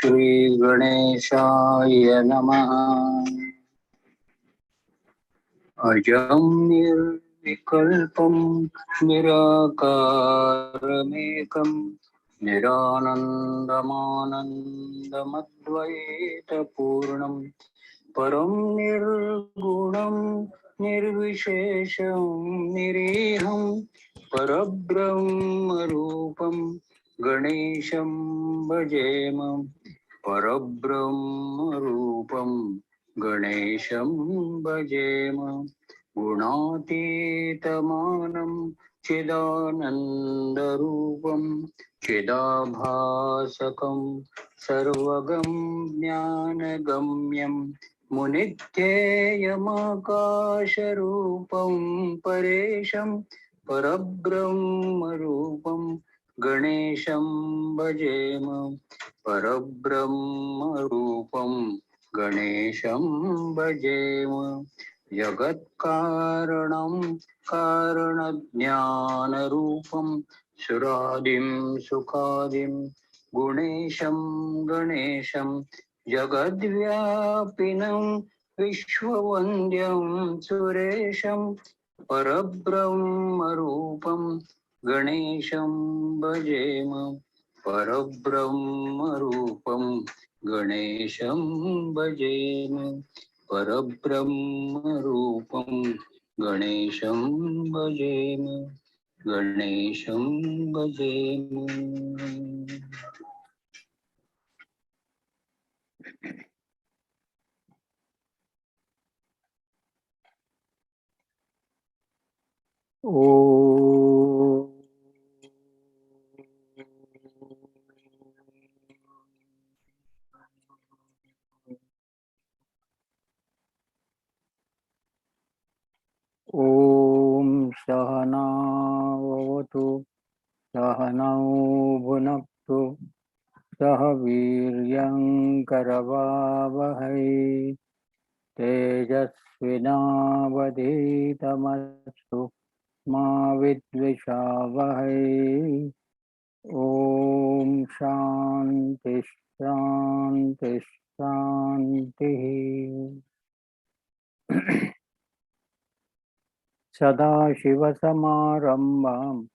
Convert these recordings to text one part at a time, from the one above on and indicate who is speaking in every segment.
Speaker 1: श्री गणेशाय नमः। अजं निर्विकल्पं निराकारमेकं निरानन्दमानन्दमद्वैतपूर्णं परं निर्गुणं निर्विशेषं निरीहं परब्रह्मरूपं गणेशं भजेम। परब्रह्मरूपं गणेशं भजेम। गुणातीतमानं चिदानन्दरूपं चिदाभासकं सर्वगं ज्ञानगम्यं मुनित्येयमाकाशरूपं परेशं परब्रह्मरूपं गणेशं भजेम। परब्रह्मरूपं गणेशं भजेम। जगत्कारणं कारणज्ञानरूपं सुरादिं सुखादिं गुणेशं गणेशं जगद्व्यापिनं विश्ववन्द्यं सुरेशं परब्रह्मरूपं गणेशं भजेम। परब्रह्मरूपं गणेशं भजेम। परब्रह्मरूपं गणेशं भजेम। गणेशं भजेम। ओ ॐ सहनावतु सहनौ भुनक्तु सह वीर्यङ्करवावहै तेजस्विनावधीतमस्तु मा विद्विषावहै। ॐ शान्ति शान्ति शान्तिः। सदाशिवसमारम्भां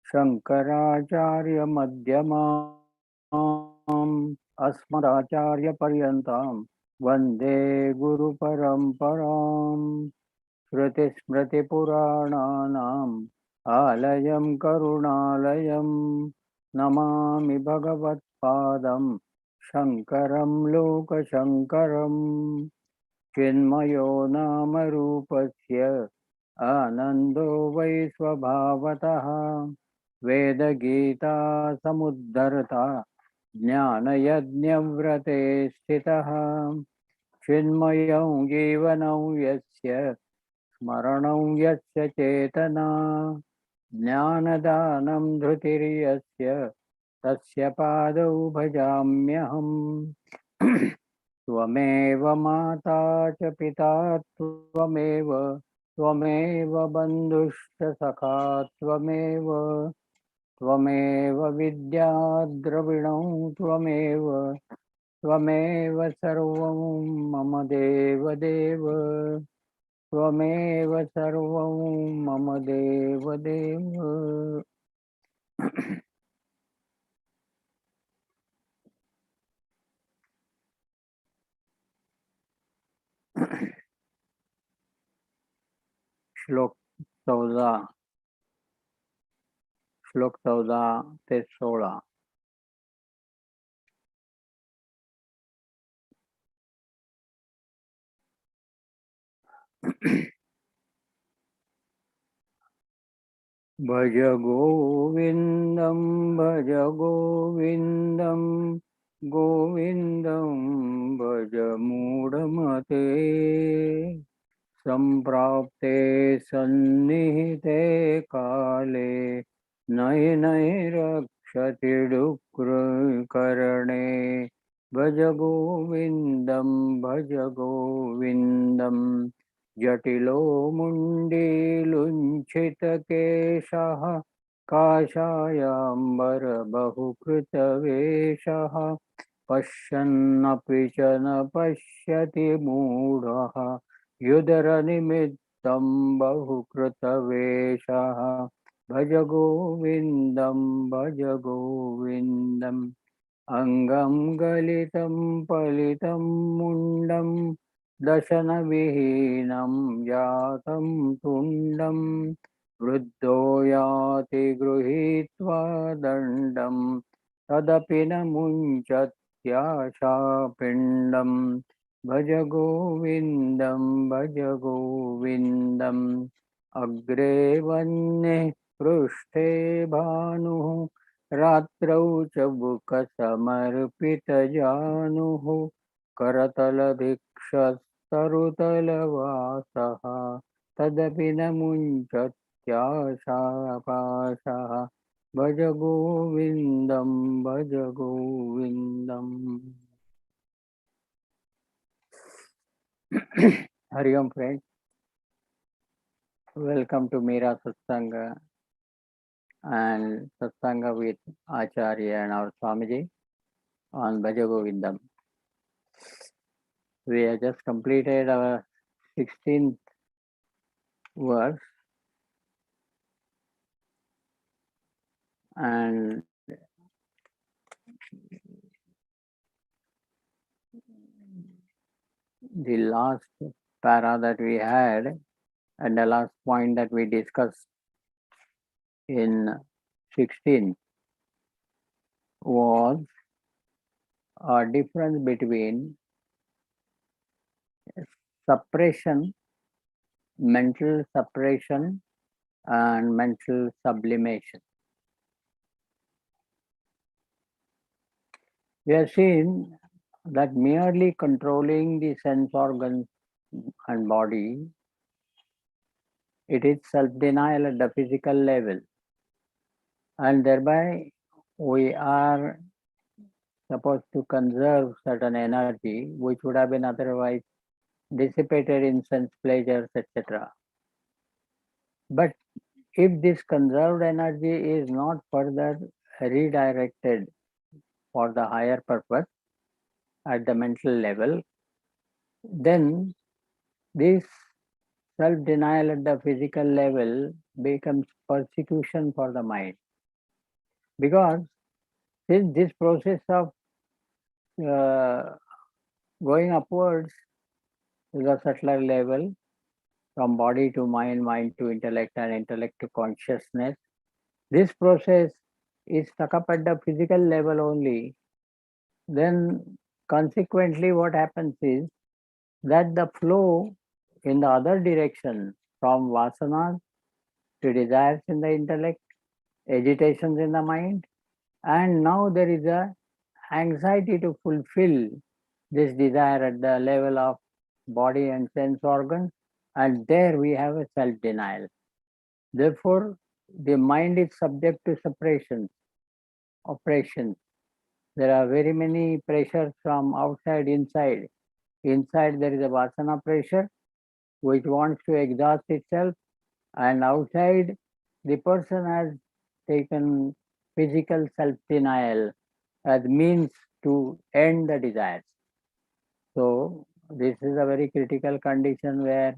Speaker 1: शङ्कराचार्यमध्यमाम् अस्मदाचार्यपर्यन्तां वन्दे गुरुपरम्पराम्। श्रुतिस्मृतिपुराणानाम् आलयं करुणालयं नमामि भगवत्पादं शङ्करं लोकशङ्करम्। चिन्मयो नाम रूपस्य आनन्दो वै स्वभावतः वेदगीता समुद्धरता ज्ञानयज्ञव्रते स्थितः। चिन्मयं जीवनं यस्य स्मरणं यस्य चेतना ज्ञानदानं धृतिर्यस्य तस्य पादौ भजाम्यहम्। त्वमेव माता च पिता त्वमेव त्वमेव बन्धुश्च सखा त्वमेव त्वमेव विद्या द्रविणं त्वमेव त्वमेव सर्वं मम देवदेव त्वमेव सर्वं मम देवदेव। श्लोक 14 ते 16। भज गोविंदम भज गोविंदम गोविंदम भज मूढ़मते संप्राप्ते सन्निहिते काले नहि नहि रक्षति डुक्रकरणे। भज गोविंदम जटिलो मुण्डीलुञ्छितकेशः काषायाम्बर बहुकृतवेषः पश्यन्नपि च न पश्यति मूढः युधरनिमित्तं बहुकृतवेषः भज गोविन्दं भज गोविन्दम् अङ्गं गलितं पलितं मुण्डं दशनविहीनं जातं तुण्डं वृद्धो याति गृहीत्वा दण्डं तदपि न मुञ्चत्याशापिण्डं भज गोविन्दं भज गोविन्दम् अग्रे वह्निः पृष्ठे भानुः रात्रौ च बुकसमर्पितजानुः करतलभिक्षस्तरुतलवासः तदपि न मुञ्चत्याशापाशः भज गोविन्दं भज गोविन्दम्। Hari Om friends, welcome to Meera Satsanga and Satsanga with Acharya and our Swamiji on Bhaja Govindam. We have just completed our 16th verse and the last para that we had and the last point that we discussed in 16 was a difference between suppression, mental suppression and mental sublimation. We have seen that merely controlling the sense organs and body, it is self-denial at the physical level, and thereby we are supposed to conserve certain energy which would have been otherwise dissipated in sense pleasures, etc. But if this conserved energy is not further redirected for the higher purpose at the mental level, then this self-denial at the physical level becomes persecution for the mind. Because since this process of uh, going upwards to the subtler level, from body to mind, mind to intellect, and intellect to consciousness, this process is stuck up at the physical level only, then consequently what happens is that the flow in the other direction from vasanas to desires in the intellect, agitations in the mind, and now there is a anxiety to fulfill this desire at the level of body and sense organs, and there we have a self-denial. Therefore, the mind is subject to suppressions, oppressions. There are very many pressures from outside, inside. Inside there is a vasana pressure which wants to exhaust itself, and outside the person has taken physical self-denial as means to end the desires. So this is a very critical condition where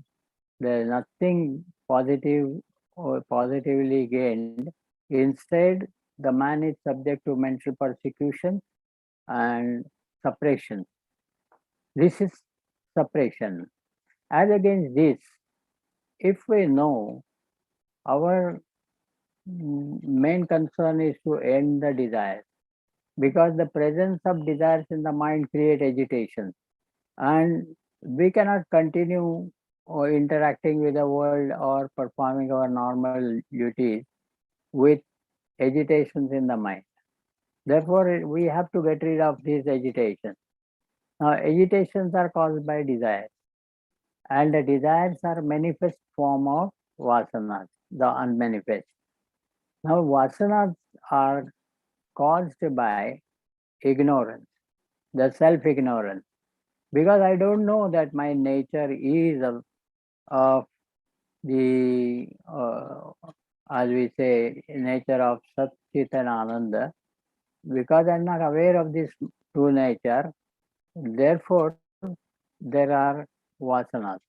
Speaker 1: there is nothing positive or positively gained. Instead, the man is subject to mental persecution and suppression. This is suppression. As against this, if we know our main concern is to end the desires, because the presence of desires in the mind create agitation, and we cannot continue or interacting with the world or performing our normal duties with agitations in the mind. Therefore, we have to get rid of these agitations. Now, agitations are caused by desires, and the desires are manifest form of vasanas, the unmanifest. Now, vasanas are caused by ignorance, the self-ignorance, because I don't know that my nature is of the, as we say, nature of Sat Chit and Ananda. because I'm not aware of this true nature, therefore there are vasanas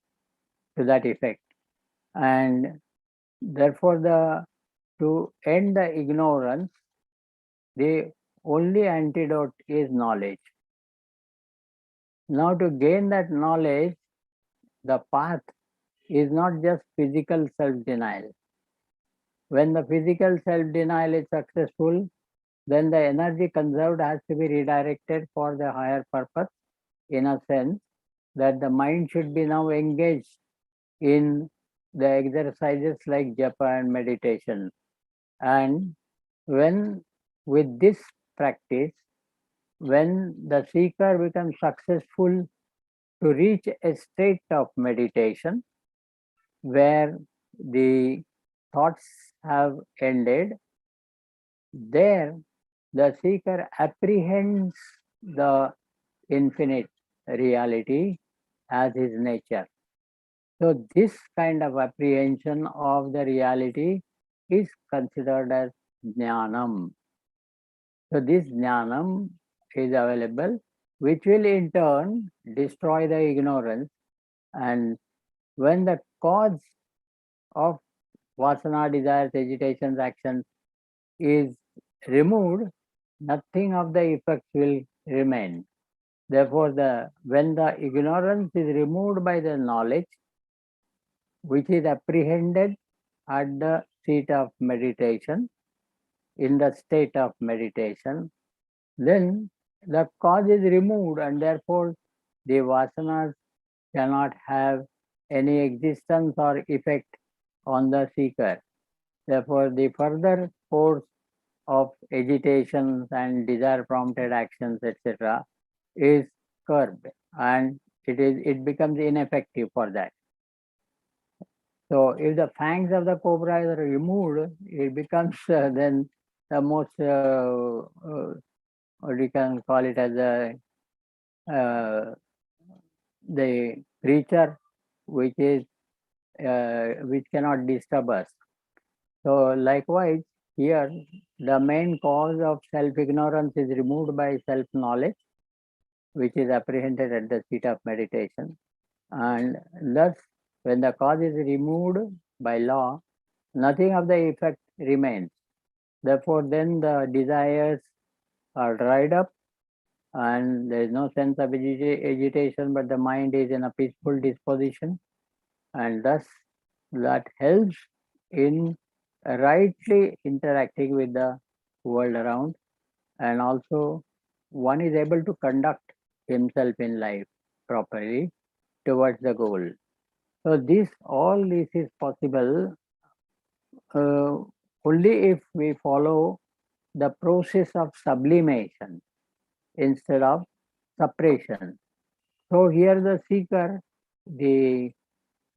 Speaker 1: to that effect. And therefore to end the ignorance, the only antidote is knowledge. Now to gain that knowledge, the path is not just physical self-denial. When the physical self-denial is successful, then the energy conserved has to be redirected for the higher purpose, in a sense that the mind should be now engaged in the exercises like japa and meditation. And when with this practice, when the seeker becomes successful to reach a state of meditation where the thoughts have ended, there the seeker apprehends the infinite reality as his nature. So, this kind of apprehension of the reality is considered as jnanam. So, this jnanam is available, which will in turn destroy the ignorance. And when the cause of vasana, desires, agitations, actions is removed, nothing of the effects will remain. Therefore, when the ignorance is removed by the knowledge, which is apprehended at the seat of meditation, in the state of meditation, then the cause is removed and therefore the vasanas cannot have any existence or effect on the seeker. Therefore, the further course of agitations and desire prompted actions, etc., is curbed and it becomes ineffective for that. So if the fangs of the cobra is removed, it becomes then the most what you can call it as uh, the creature which is which cannot disturb us. So likewise here the main cause of self ignorance is removed by self knowledge, which is apprehended at the seat of meditation, and thus when the cause is removed by law, nothing of the effect remains. Therefore, then the desires are dried up and there is no sense of agitation, but the mind is in a peaceful disposition, and thus that helps in rightly interacting with the world around, and also one is able to conduct himself in life properly towards the goal. So all this is possible uh, only if we follow the process of sublimation instead of suppression. So here the seeker, the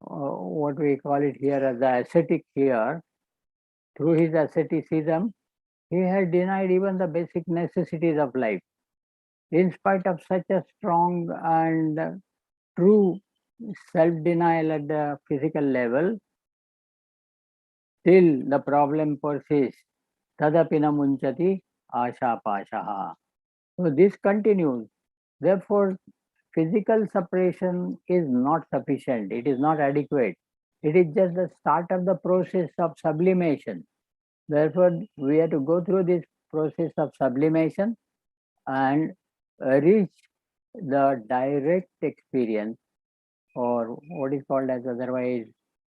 Speaker 1: what we call it here as the ascetic here, through his asceticism, he has denied even the basic necessities of life. In spite of such a strong and true self-denial at the physical level, still the problem persists. Tadapina munchati asha pashaha. So this continues. Therefore, physical separation is not sufficient. It is not adequate. It is just the start of the process of sublimation. Therefore, we have to go through this process of sublimation and reach the direct experience, or what is called as otherwise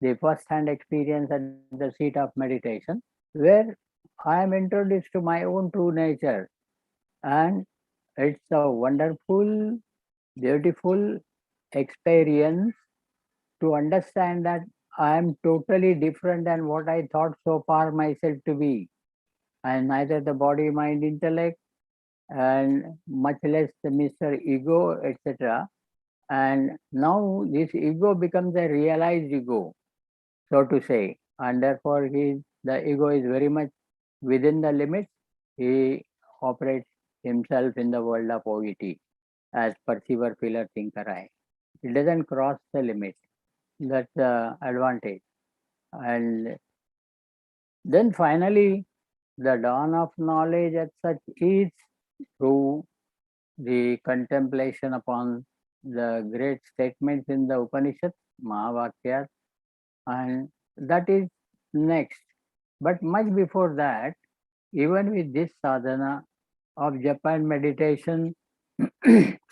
Speaker 1: the first hand experience at the seat of meditation, where I am introduced to my own true nature. And it's a wonderful, beautiful experience to understand that I am totally different than what I thought so far myself to be. I am neither the body, mind, intellect, and much less the Mr. Ego, etc. And now this ego becomes a realized ego, so to say, and therefore the ego is very much within the limits. He operates himself in the world of OET as perceiver, feeler, thinker, I. It doesn't cross the limit. That's the advantage. And then finally, the dawn of knowledge as such is through the contemplation upon the great statements in the Upanishads, Mahavakyas, and that is next. But much before that, even with this sadhana of Japan meditation,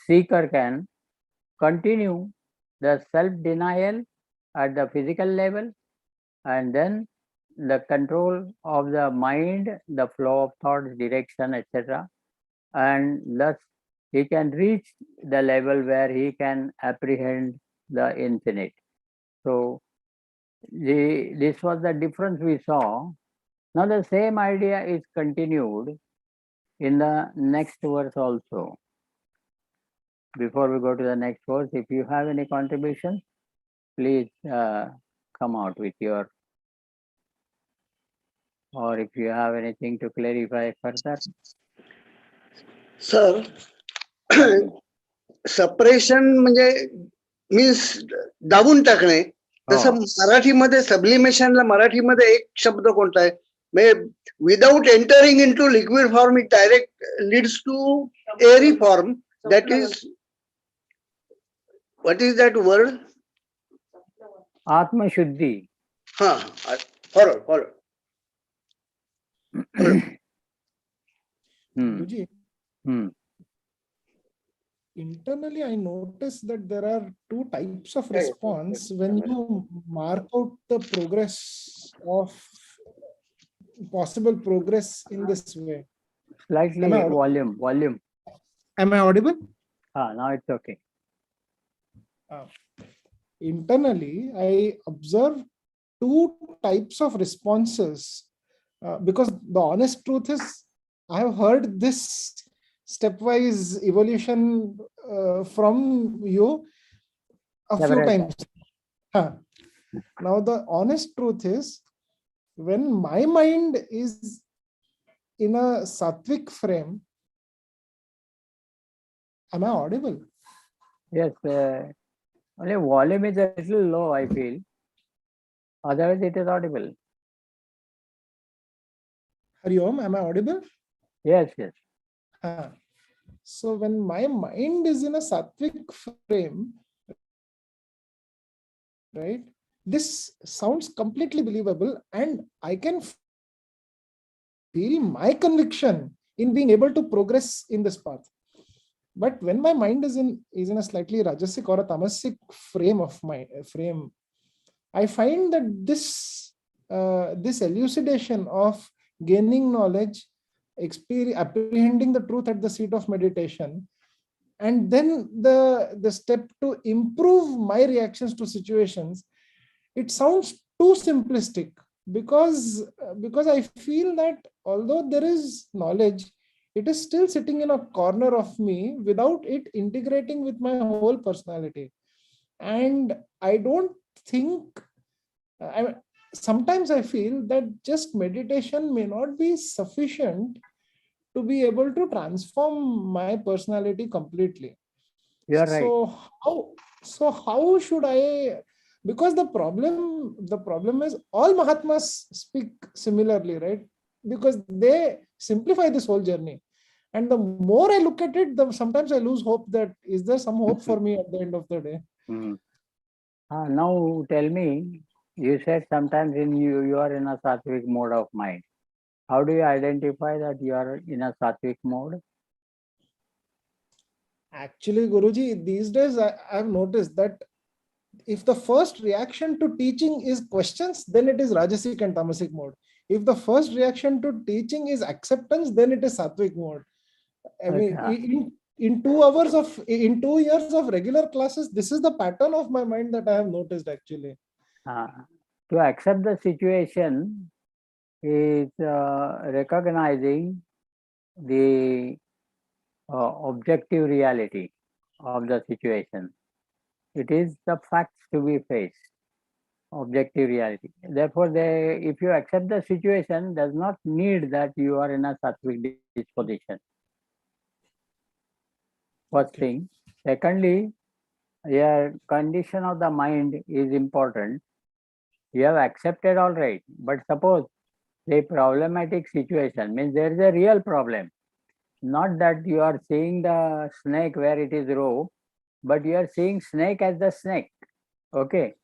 Speaker 1: seeker can continue the self-denial at the physical level, and then the control of the mind, the flow of thoughts, direction, etc. And thus he can reach the level where he can apprehend the infinite. So this was the difference we saw. Now the same idea is continued in the next verse also. Before we go to the next verse, if you have any contribution, please come out with your, or if you have anything to clarify further.
Speaker 2: Sir, separation म्हणजे means दाबून टाकणे. तसं मराठीमध्ये सबलिमेशनला मराठीमध्ये एक शब्द कोणता आहे? म्हणजे without entering into liquid form it direct leads to airy form. That is what is that word?
Speaker 1: आत्मशुद्धी.
Speaker 2: हा, follow.
Speaker 3: Guruji, internally I noticed that there are two types of response when you mark out the progress of possible progress in this way.
Speaker 1: Slightly volume.
Speaker 3: Am I audible?
Speaker 1: Now it's okay.
Speaker 3: Internally, I observe two types of responses because the honest truth is I have heard this stepwise evolution from you a few times. Now the honest truth is when my mind is in a sattvic frame, am I audible?
Speaker 1: Yes, only volume is a little low, I feel. Otherwise it is audible.
Speaker 3: Hari Om, am I audible?
Speaker 1: Yes.
Speaker 3: So when my mind is in a sattvic frame, right, this sounds completely believable and I can feel my conviction in being able to progress in this path. But when my mind is in a slightly rajasic or a tamasic frame, I find that this elucidation of gaining knowledge, apprehending the truth at the seat of meditation, and then the step to improve my reactions to situations, it sounds too simplistic because I feel that although there is knowledge, it is still sitting in a corner of me without it integrating with my whole personality. And I don't think, sometimes I feel that just meditation may not be sufficient to be able to transform my personality completely.
Speaker 1: You are right.
Speaker 3: So how should I? Because the problem is all Mahatmas speak similarly, right? Because they simplify this whole journey. And the more I look at it, sometimes I lose hope that is there some hope for me at the end of the day?
Speaker 1: Now tell me, you said sometimes you are in a sattvic mode of mind. How do you identify that you are in a sattvic mode?
Speaker 3: Actually, Guruji, these days I have noticed that if the first reaction to teaching is questions, then it is Rajasic and Tamasic mode. If the first reaction to teaching is acceptance, then it is Sattvic mode. I mean, in 2 years of regular classes, this is the pattern of my mind that I have noticed actually.
Speaker 1: To accept the situation is recognizing the objective reality of the situation. It is the facts to be faced, objective reality. Therefore, if you accept the situation, does not need that you are in a sattvic disposition. First thing. Secondly, your condition of the mind is important. You have accepted all right, but suppose The problematic situation means there is a real problem. Not that you are seeing the snake where it is raw, but you are seeing snake as the snake. Okay,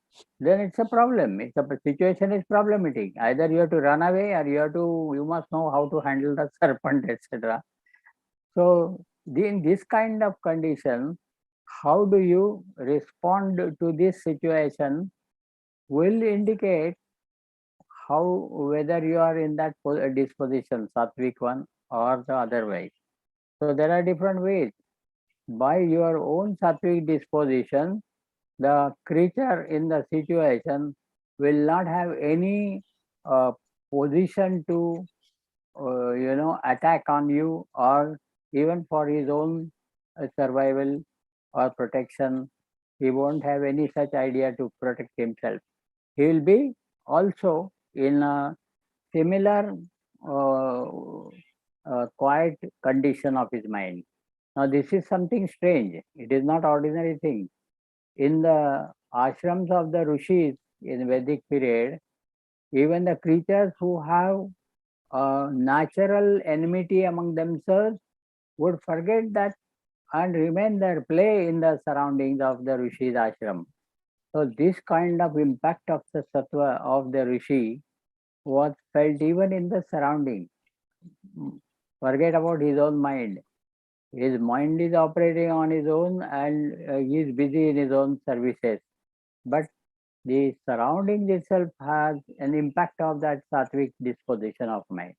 Speaker 1: then it's a problem. It's a situation is problematic. Either you have to run away or you must know how to handle the serpent, etc. So in this kind of condition, how do you respond to this situation will indicate how whether you are in that disposition, sattvic one or the other way. So there are different ways. By your own sattvic disposition, the creature in the situation will not have any uh, position to attack on you, or even for his own survival or protection. He won't have any such idea to protect himself. He will be also in a similar uh, quiet condition of his mind. Now this is something strange. It is not ordinary thing. In the ashrams of the rishis in Vedic period, even the creatures who have natural enmity among themselves would forget that and remain their play in the surroundings of the rishis ashram. So this kind of impact of the sattva of the rishi was felt even in the surrounding. Forget about his own mind. His mind is operating on his own and he is busy in his own services. But the surrounding itself has an impact of that sattvic disposition of mind.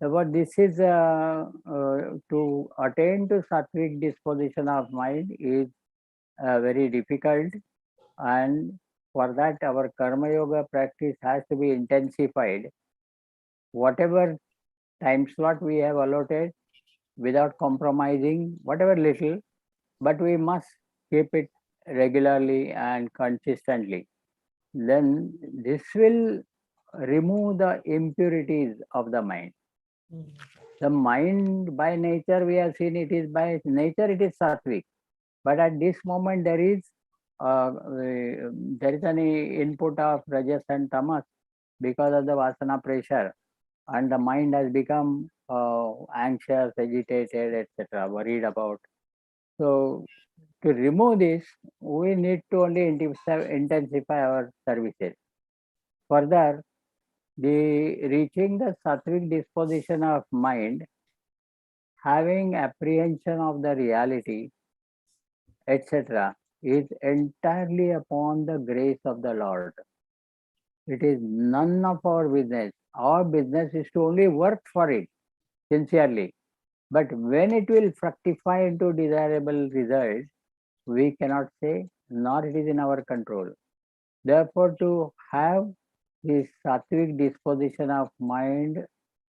Speaker 1: So what this is to attain to sattvic disposition of mind is very difficult, and for that our karma yoga practice has to be intensified. Whatever time slot we have allotted, without compromising, whatever little, but we must keep it regularly and consistently. Then this will remove the impurities of the mind. The mind by nature, we have seen it is by nature it is sattvic, but at this moment there is an input of rajas and tamas because of the vasana pressure, and the mind has become anxious, agitated, etc., worried about. So to remove this, we need to only intensify our services. Further, the reaching the sattvic disposition of mind, having apprehension of the reality, etc., is entirely upon the grace of the Lord. It is none of our business. Our business is to only work for it sincerely. But when it will fructify into desirable results, we cannot say, nor it is in our control. Therefore, to have this sattvic disposition of mind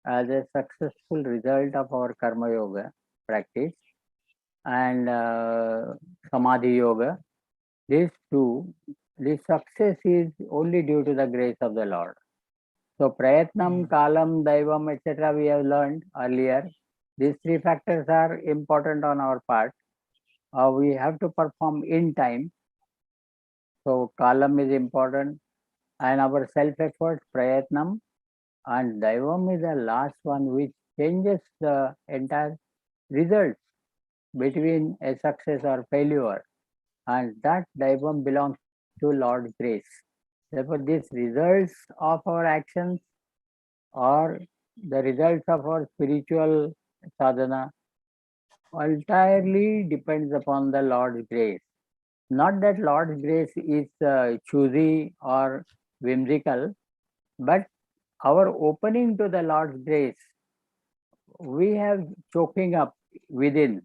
Speaker 1: as a successful result of our karma yoga practice and samadhi yoga, these two, the success is only due to the grace of the Lord. So prayatnam, kalam, daivam, etc. we have learned earlier. These three factors are important on our part. We have to perform in time. So kalam is important, and our self-effort, prayatnam, and daivam is the last one which changes the entire results between a success or failure, and that daivam belongs to Lord's grace. Therefore, these results of our actions or the results of our spiritual sadhana entirely depends upon the Lord's grace. Not that Lord's grace is choosy or whimsical, but our opening to the Lord's grace, we have choking up within,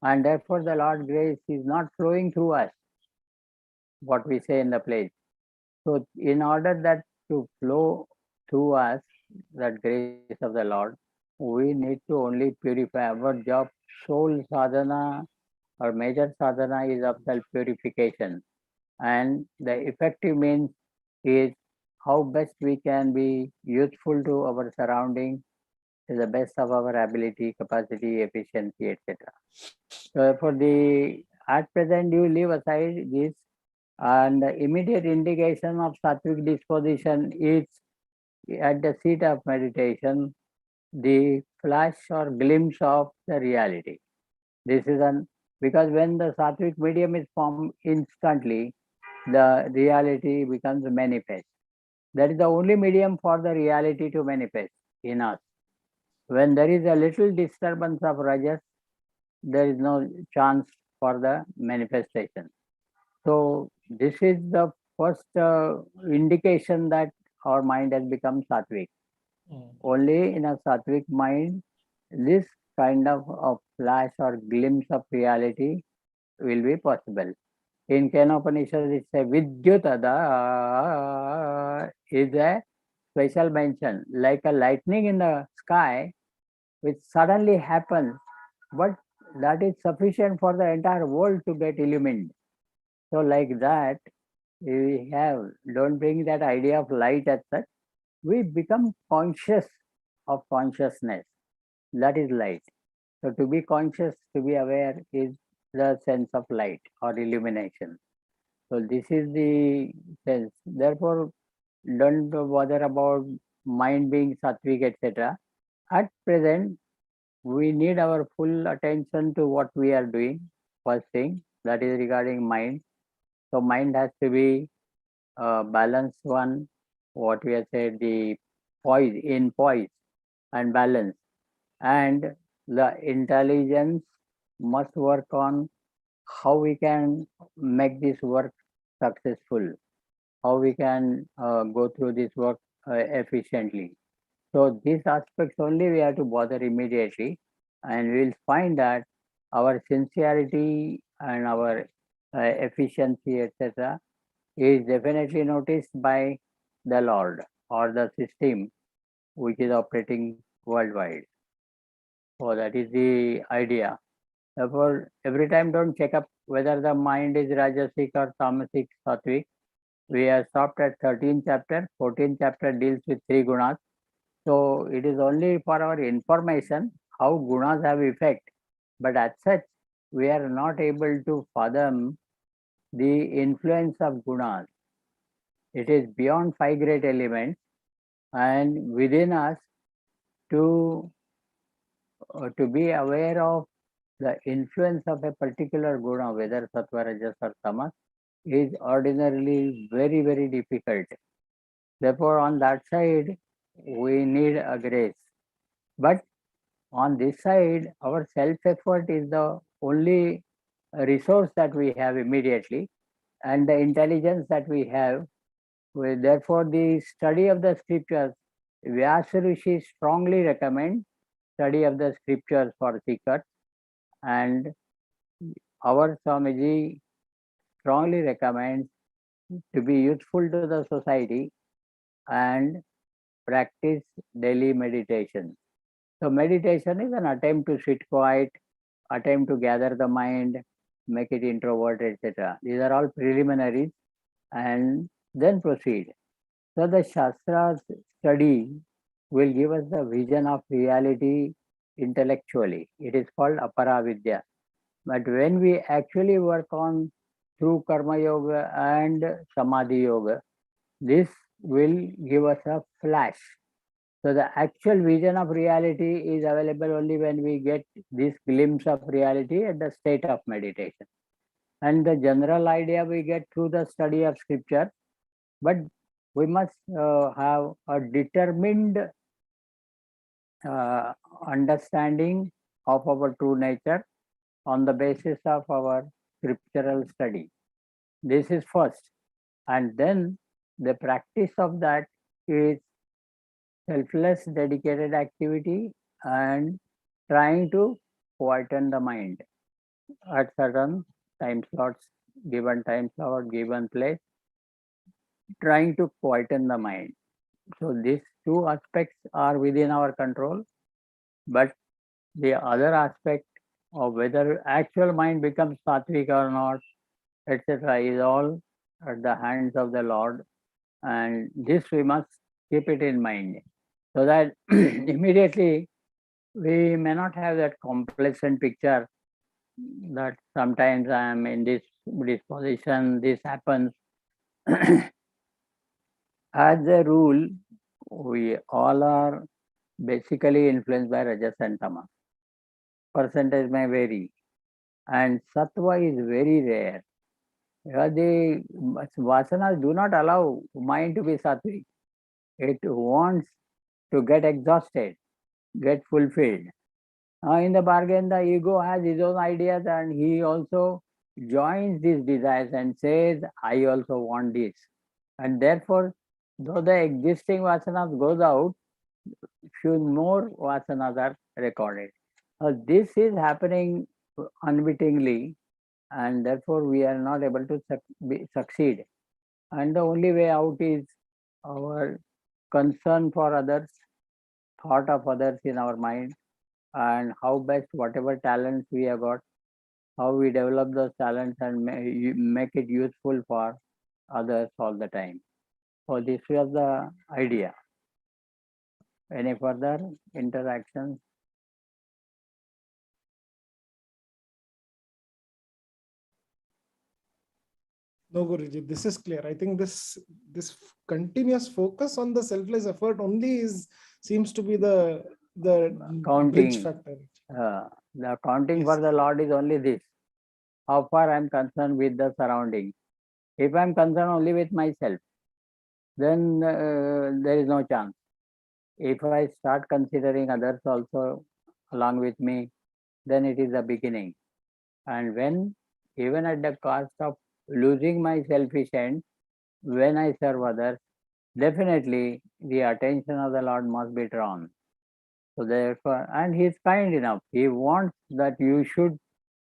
Speaker 1: and therefore the Lord's grace is not flowing through us, what we say in the place. So in order that to flow through us, that grace of the Lord, we need to only purify our job. Soul sadhana or major sadhana is of self-purification. And the effective means is how best we can be useful to our surrounding to the best of our ability, capacity, efficiency, etc. So for the at present you leave aside this, and the immediate indication of sattvic disposition is at the seat of meditation, the flash or glimpse of the reality. This is because when the sattvic medium is formed instantly, the reality becomes manifest. That is the only medium for the reality to manifest in us. When there is a little disturbance of rajas, there is no chance for the manifestation. So this is the first indication that our mind has become sattvic. Only in a sattvic mind, this kind of a flash or glimpse of reality will be possible. In Kenopanishad, it's a Vidyutada is a special mention, like a lightning in the sky, which suddenly happens, but that is sufficient for the entire world to get illumined. So, like that, we have, don't bring that idea of light as such, we become conscious of consciousness. That is light. So, to be conscious, to be aware is the sense of light or illumination. So, this is the sense. Therefore, don't bother about mind being sattvic, etc. At present, we need our full attention to what we are doing. First thing, that is regarding mind. So, mind has to be balanced one, what we have said, the poise and balance. And the intelligence must work on how we can make this work successful, how we can go through this work efficiently. So these aspects only we have to bother immediately, and we will find that our sincerity and our efficiency, etc., is definitely noticed by the Lord or the system which is operating worldwide. So that is the idea. Therefore, every time don't check up whether the mind is Rajasic or Tamasic, Sattvic. We have stopped at 13th chapter. 14th chapter deals with three gunas. So it is only for our information how gunas have effect. But as such, we are not able to fathom the influence of gunas. It is beyond five great elements and within us to be aware of the influence of a particular guna, whether sattva, rajas or tamas, is ordinarily very, very difficult. Therefore, on that side, we need a grace. But on this side, our self-effort is the only resource that we have immediately, and the intelligence that we have. Therefore, the study of the scriptures, Vyasa Rishi strongly recommend study of the scriptures for seekers, and our Swamiji strongly recommends to be useful to the society and practice daily meditation. So meditation is an attempt to sit quiet, attempt to gather the mind, make it introvert, etc. These are all preliminaries and then proceed. So the Shastra's study will give us the vision of reality intellectually. It is called Aparavidya. But when we actually work on through Karma Yoga and Samadhi Yoga, this will give us a flash. So the actual vision of reality is available only when we get this glimpse of reality at the state of meditation. And the general idea we get through the study of scripture, but we must have a determined understanding of our true nature on the basis of our scriptural study. This is first. And then the practice of that is selfless, dedicated activity and trying to quieten the mind at certain time slots, given time slot, given place, trying to quieten the mind. So these two aspects are within our control, but the other aspect of whether actual mind becomes sattvic or not, etc., is all at the hands of the Lord, and this we must keep it in mind, so that immediately we may not have that complacent picture that sometimes I am in this position, this happens. As a rule, we all are basically influenced by Rajas and Tamas. Percentage may vary. And Sattva is very rare. The vasanas do not allow mind to be sattvic. It wants to get exhausted, get fulfilled. In the bargain, the ego has his own ideas and he also joins these desires and says, I also want this. And therefore, though the existing vasanas goes out, few more vasanas are recorded. This is happening unwittingly, and therefore we are not able to succeed. And the only way out is our concern for others, thought of others in our mind, and how best whatever talents we have got, how we develop those talents and make it useful for others all the time. So this was the idea. Any further interactions?
Speaker 3: No, Guruji, this is clear. I think this continuous focus on the selfless effort only seems to be the
Speaker 1: counting
Speaker 3: bridge factor.
Speaker 1: The counting
Speaker 3: Yes.
Speaker 1: for the Lord is only this: how far I am concerned with the surrounding. If I am concerned only with myself, then there is no chance. If I start considering others also along with me, then it is the beginning. And when, even at the cost of losing my selfish end, when I serve others, definitely the attention of the Lord must be drawn. So therefore, and He is kind enough. He wants that you should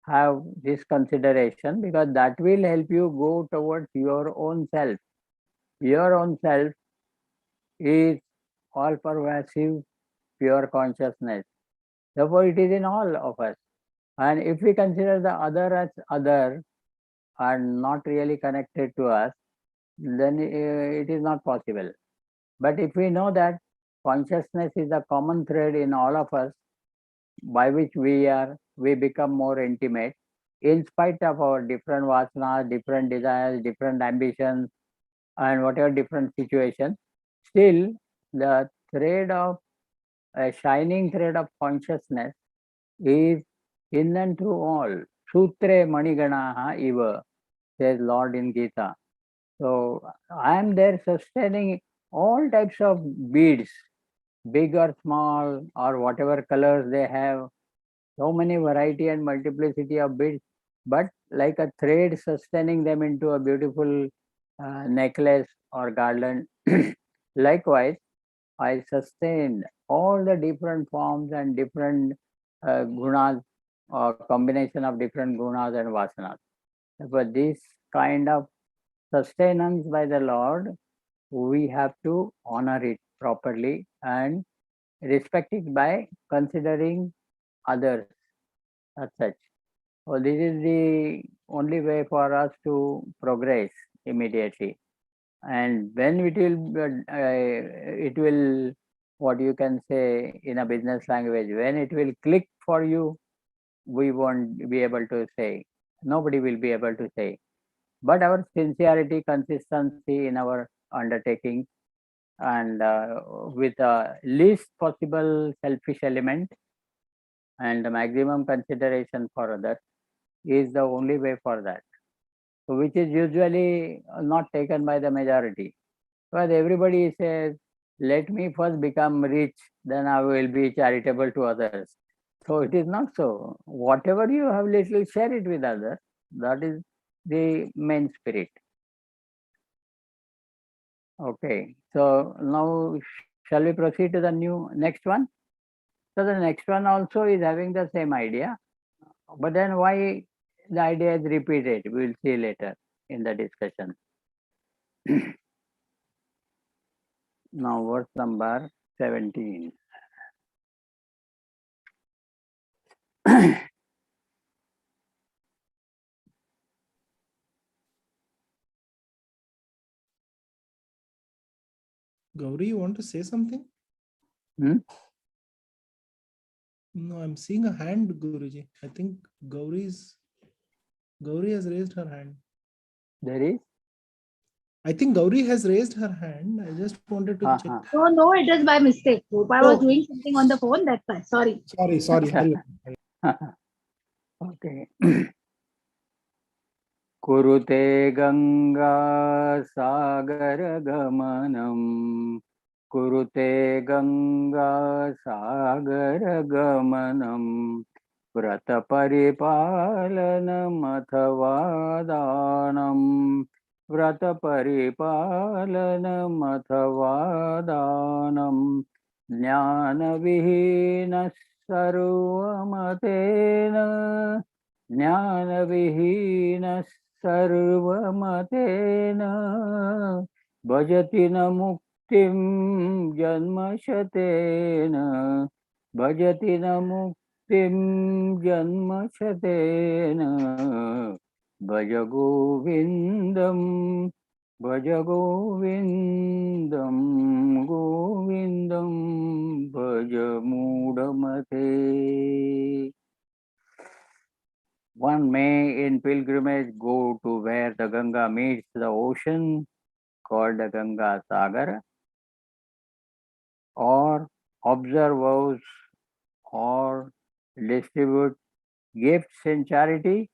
Speaker 1: have this consideration because that will help you go towards your own self. Your own self is all pervasive, pure consciousness. Therefore, it is in all of us. And if we consider the other as other and not really connected to us, then it is not possible. But if we know that consciousness is a common thread in all of us, by which we become more intimate, in spite of our different vasanas, different desires, different ambitions, and whatever different situations, still the thread of a shining thread of consciousness is in and through all. Sutre Maniganaha Eva, says Lord in Gita. So I am there sustaining all types of beads, big or small, or whatever colors they have, so many variety and multiplicity of beads, but like a thread sustaining them into a beautiful necklace or garland. Likewise, I sustain all the different forms and different gunas or combination of different gunas and vasanas. But this kind of sustenance by the Lord, we have to honor it properly and respect it by considering others as such. So this is the only way for us to progress immediately. And when it will, what you can say in a business language, when it will click for you, we won't be able to say. Nobody will be able to say. But our sincerity, consistency in our undertaking, and with the least possible selfish element and the maximum consideration for others is the only way for that. So which is usually not taken by the majority. Because everybody says, let me first become rich, then I will be charitable to others. So it is not so. Whatever you have little, share it with others. That is the main spirit. Okay. So now shall we proceed to the next one? So the next one also is having the same idea. But then why the idea is repeated? We will see later in the discussion. Now verse number 17.
Speaker 3: Gauri, you want to say something?
Speaker 1: Hmm?
Speaker 3: No, I'm seeing a hand, Guruji. I think Gauri has raised her hand.
Speaker 1: There is?
Speaker 3: I think Gauri has raised her hand. I just wanted to check.
Speaker 4: No, it is by mistake. I was doing something on the phone. That's why. Sorry.
Speaker 3: Sorry.
Speaker 1: Okay. Kurute Ganga Sagar Gamanam. Kurute Ganga Sagar Gamanam. Vrata Paripalanam Athavadanam. Vrata Paripalanam Athavadanam. Jnana Vihina Sarvamatena. Jnana-vihinas sarvamatena bhajati na muktim janmashatena bhajati na muktim janmashatena bhaja govindam govindam bhaja mudamate. One may in pilgrimage go to where the Ganga meets the ocean, called the Ganga Sagar, or observe vows or distribute gifts in charity.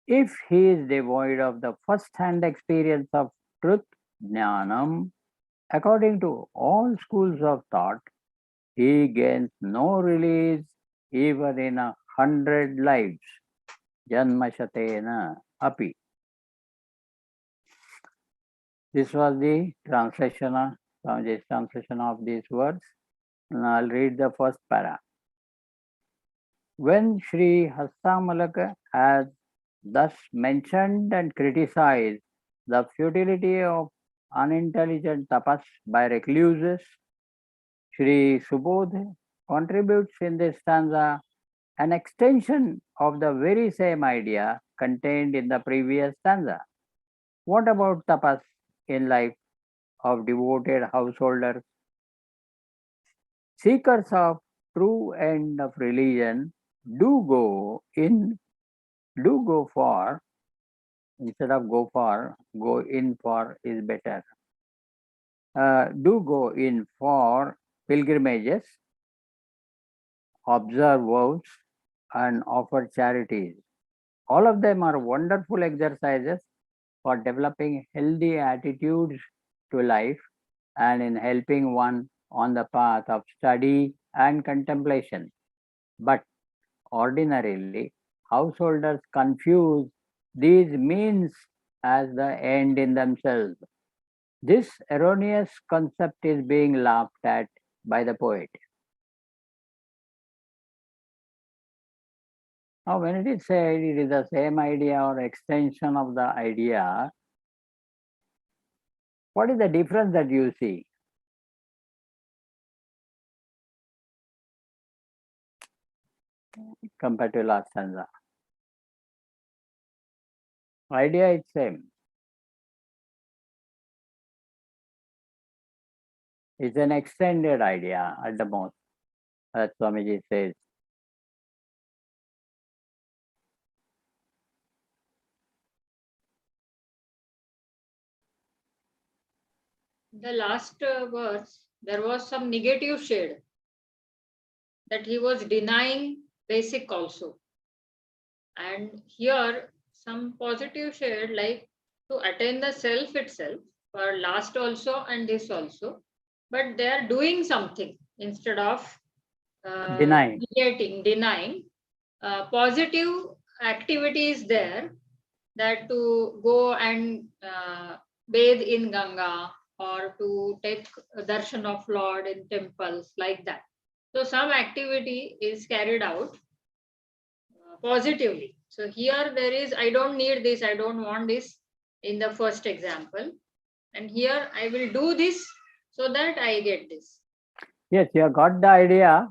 Speaker 1: If he is devoid of the first-hand experience of truth, jnanam, according to all schools of thought, he gains no release even in 100 lives. Janmashatena api. This was the translation, Swamiji's translation of these words. And I'll read the first para. When Sri Hastamalaka has thus mentioned and criticized the futility of unintelligent tapas by recluses, Sri Subodh contributes in this stanza an extension of the very same idea contained in the previous stanza. What about tapas in life of devoted householders? Seekers of true end of religion do go for, instead of go in for is better. Do go in for pilgrimages, observe vows, and offer charities. All of them are wonderful exercises for developing healthy attitudes to life and in helping one on the path of study and contemplation. But ordinarily, householders confuse these means as the end in themselves. This erroneous concept is being laughed at by the poet. Now, when it is said it is the same idea or extension of the idea, what is the difference that you see? Compared to last stanza. Idea is same. It's an extended idea at the most, as Swamiji says.
Speaker 5: The last verse, there was some negative shade that he was denying basic also. And here, some positive shade like to attain the self itself for last also and this also. But they are doing something instead of
Speaker 1: Denying.
Speaker 5: denying. Positive activity is there, that to go and bathe in Ganga or to take darshan of Lord in temples, like that. So some activity is carried out positively. So here there is, I don't need this, I don't want this in the first example. And here I will do this so that I get this.
Speaker 1: Yes, you have got the idea.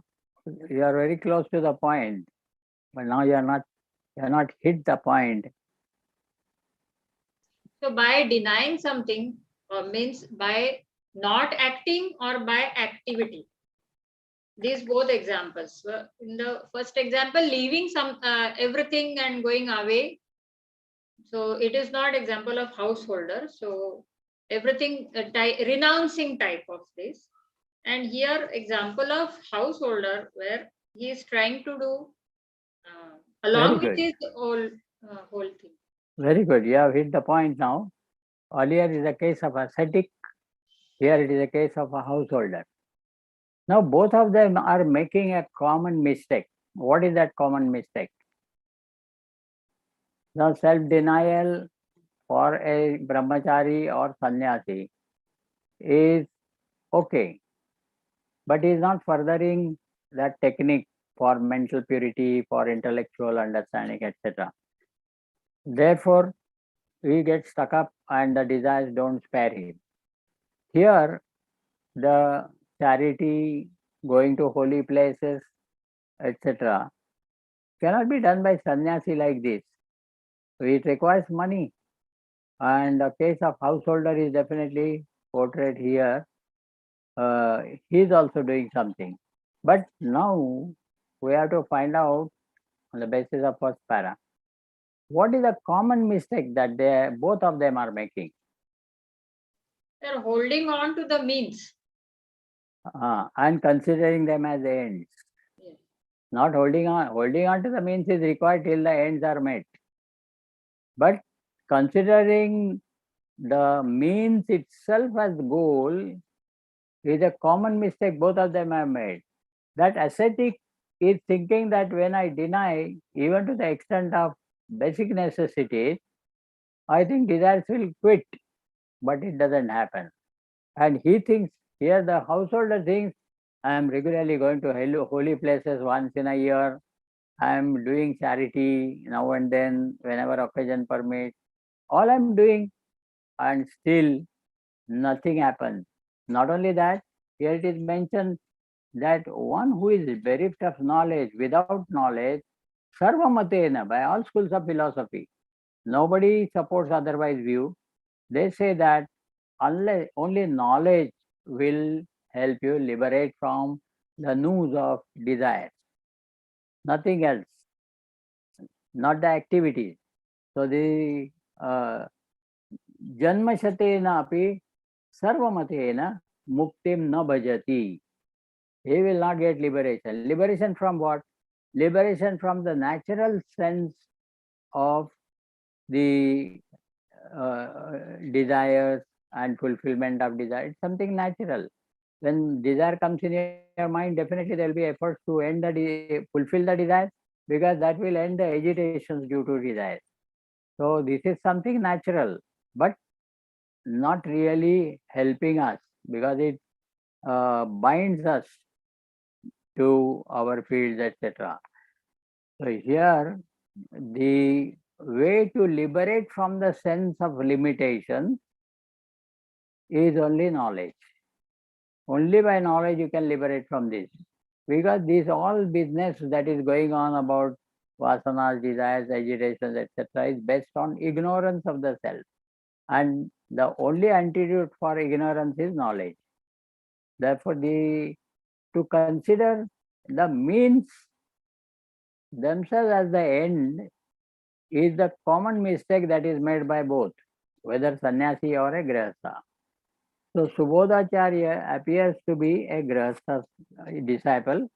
Speaker 1: You are very close to the point. But now you are not hit the point.
Speaker 5: So by denying something means by not acting or by activity. These both examples. In the first example, leaving some everything and going away So it is not example of householder. So everything renouncing type of this. And here example of householder where he is trying to do along with his whole thing.
Speaker 1: Very good. You have hit the point now. Earlier is a case of ascetic. Here it is a case of a householder. Now both of them are making a common mistake. What is that common mistake? Now self-denial for a brahmachari or sannyasi is okay, but is not furthering that technique for mental purity, for intellectual understanding, etc. Therefore, he gets stuck up and the desires don't spare him. Here, the charity, going to holy places, etc., cannot be done by sannyasi like this. It requires money. And the case of householder is definitely portrayed here. He is also doing something. But now we have to find out on the basis of first para, what is the common mistake that both of them are making?
Speaker 5: They are holding on to the means.
Speaker 1: And considering them as ends.
Speaker 5: Yes.
Speaker 1: Not holding on. Holding on to the means is required till the ends are met. But considering the means itself as goal is a common mistake both of them have made. That ascetic is thinking that when I deny, even to the extent of basic necessities, I think desires will quit, but it doesn't happen. And he thinks, here the householder thinks, I am regularly going to holy places once in a year. I am doing charity now and then, whenever occasion permits. All I am doing, and still nothing happens. Not only that, here it is mentioned that one who is bereft of knowledge, without knowledge, sarvamatena, by all schools of philosophy, nobody supports otherwise view. They say that unless only knowledge will help you liberate from the noose of desires, nothing else, not the activities. So the janmashatena api sarvamatena muktim na bhajati. He will not get liberation. Liberation from what? Liberation from the natural sense of the desires and fulfillment of desire. It's something natural. When desire comes in your mind, definitely there will be efforts to fulfill the desire, because that will end the agitations due to desire. So this is something natural, but not really helping us, because it binds us to our fields, etc. So here, the way to liberate from the sense of limitation is only knowledge. Only by knowledge you can liberate from this. Because this all business that is going on about vasanas, desires, agitations, etc., is based on ignorance of the self. And the only antidote for ignorance is knowledge. Therefore, to consider the means themselves as the end is the common mistake that is made by both, whether sannyasi or a grihastha. So Subodhacharya appears to be a grihastha disciple,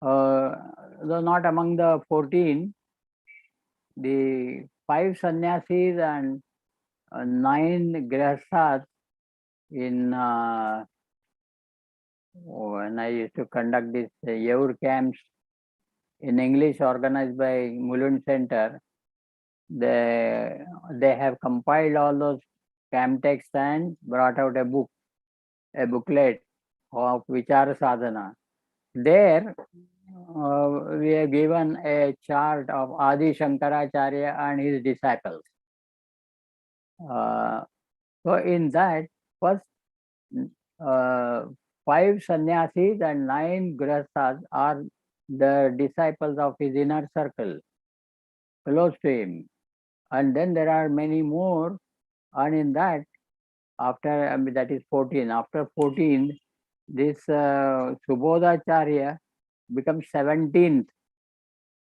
Speaker 1: though not among the 14. The 5 sannyasis and 9 grihasthas in when I used to conduct these Yaur camps in English organized by Mulund Center, they have compiled all those camp texts and brought out a booklet of Vichara Sadhana. There we have given a chart of Adi Shankaracharya and his disciples. So in that, first 5 sannyasis and 9 grihasthas are the disciples of his inner circle, close to him. And then there are many more, and in that, after that is 14. After 14, this Subodhacharya becomes 17th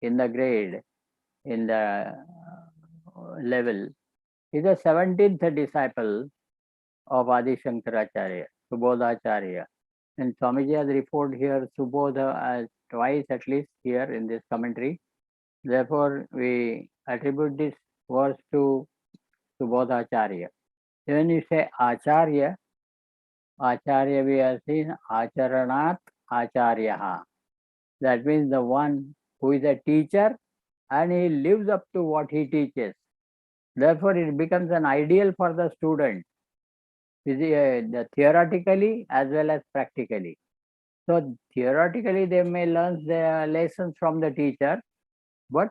Speaker 1: in the grade, in the level is the 17th disciple of Adi Shankaracharya, Subodhacharya. And Swamiji has referred here Subodha as twice at least here in this commentary. Therefore, we attribute this verse to Subodhacharya. When you say Acharya, Acharya we have seen Acharanat Acharyaha. That means the one who is a teacher and he lives up to what he teaches. Therefore, it becomes an ideal for the student, theoretically as well as practically. So, theoretically, they may learn the lessons from the teacher, but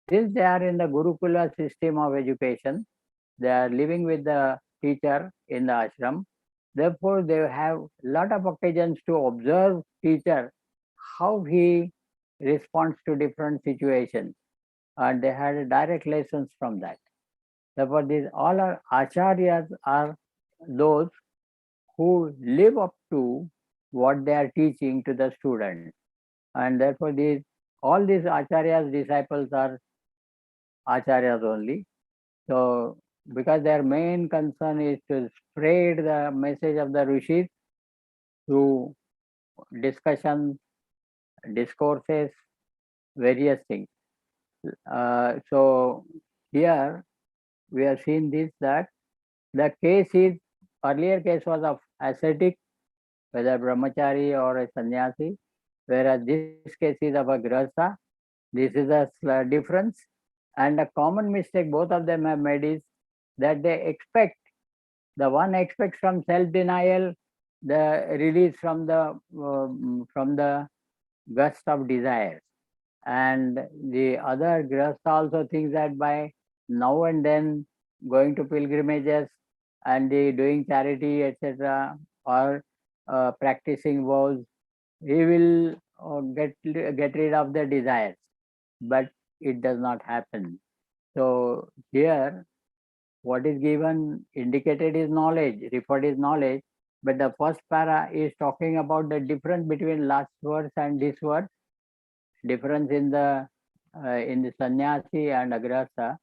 Speaker 1: since they are in the Gurukula system of education, they are living with the teacher in the ashram. Therefore, they have a lot of occasions to observe teacher, how he responds to different situations. And they had direct lessons from that. Therefore, these all our acharyas are those who live up to what they are teaching to the student. And therefore, all these acharyas, disciples are acharyas only. So, because their main concern is to spread the message of the rishis through discussions, discourses, various things. So, here we have seen this, that the case is, earlier case was of ascetic, whether brahmachari or a sannyasi, whereas this case is of a grihastha. This is a difference. And a common mistake both of them have made is that they expect, the one expects from self-denial the release from the gust of desires, and the other grihastha also thinks that by now and then going to pilgrimages and doing charity, etc., or practicing vows, he will get rid of the desires. But it does not happen. So here, what is given, indicated is knowledge, referred is knowledge, but the first para is talking about the difference between last verse and this verse, difference in the sannyasi and agrahastha,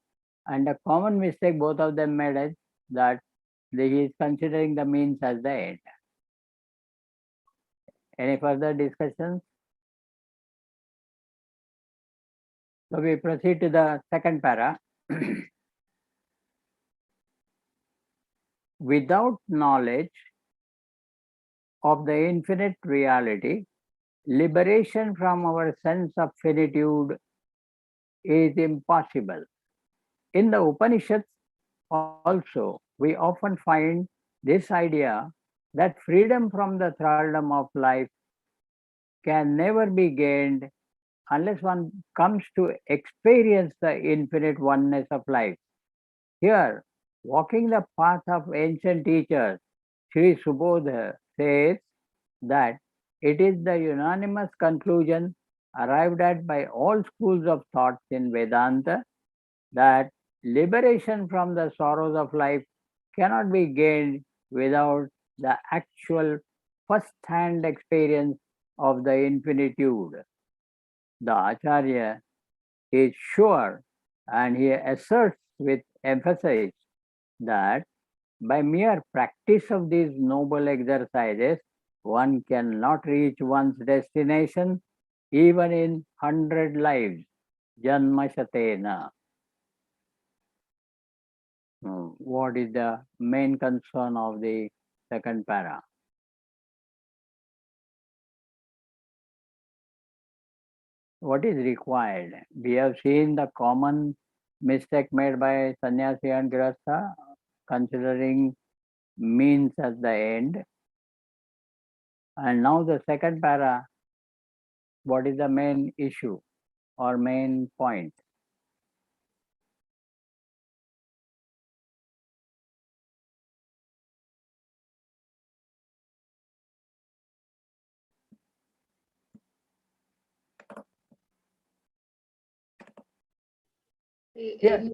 Speaker 1: and a common mistake both of them made is that he is considering the means as the end. Any further discussions? So we proceed to the second para. Without knowledge of the infinite reality, liberation from our sense of finitude is impossible. In the Upanishads also, we often find this idea that freedom from the thraldom of life can never be gained unless one comes to experience the infinite oneness of life. Here, walking the path of ancient teachers, Sri Subodha says that it is the unanimous conclusion arrived at by all schools of thought in Vedanta that liberation from the sorrows of life cannot be gained without the actual first-hand experience of the infinitude. The Acharya is sure, and he asserts with emphasis that by mere practice of these noble exercises, one cannot reach one's destination even in 100 lives. Janmashatena. What is the main concern of the second para? What is required? We have seen the common mistake made by sannyasi and grihastha, considering means as the end. And now the second para, what is the main issue or main point?
Speaker 5: In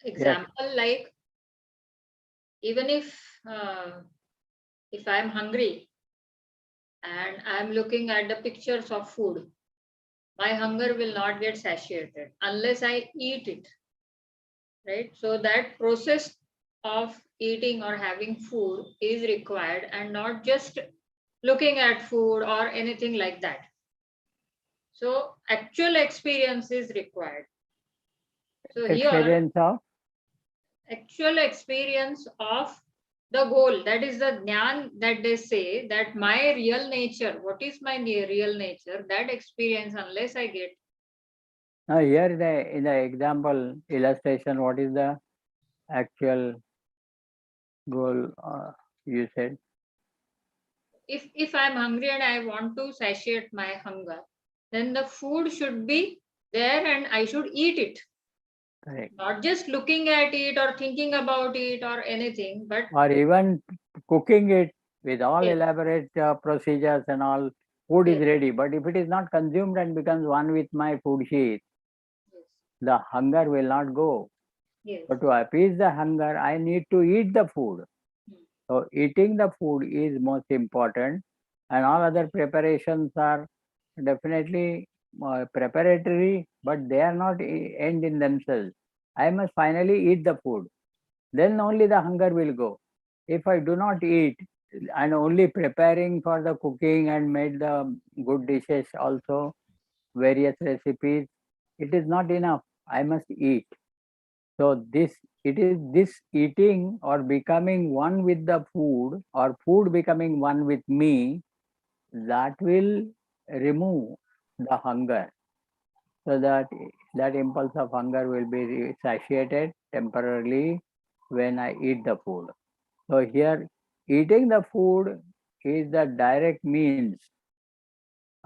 Speaker 5: example, like even if I'm hungry and I'm looking at the pictures of food, my hunger will not get satiated unless I eat it. right? So that process of eating or having food is required, and not just looking at food or anything like that. So actual experience is required. So here,
Speaker 1: Experience of
Speaker 5: actual experience of the goal, that is the jnana, that they say that my real nature, what is my real nature, that experience, unless I get.
Speaker 1: now here in the example illustration, what is the actual goal you said?
Speaker 5: If I'm hungry and I want to satiate my hunger, then the food should be there and I should eat it.
Speaker 1: Correct.
Speaker 5: Not just looking at it or thinking about it or anything, but
Speaker 1: Or even cooking it with all
Speaker 5: yes,
Speaker 1: elaborate procedures and all, food is
Speaker 5: yes,
Speaker 1: ready. But if it is not consumed and becomes one with my food sheet,
Speaker 5: yes,
Speaker 1: the hunger will not go.
Speaker 5: yes.
Speaker 1: So to appease the hunger, I need to eat the food. So eating the food is most important, and all other preparations are definitely preparatory, but they are not end in themselves. I must finally eat the food. Then only the hunger will go. If I do not eat and only preparing for the cooking and made the good dishes also, various recipes, it is not enough. I must eat. So it is this eating or becoming one with the food or food becoming one with me that will remove the hunger, so that that impulse of hunger will be satiated temporarily when I eat the food. So here eating the food is the direct means,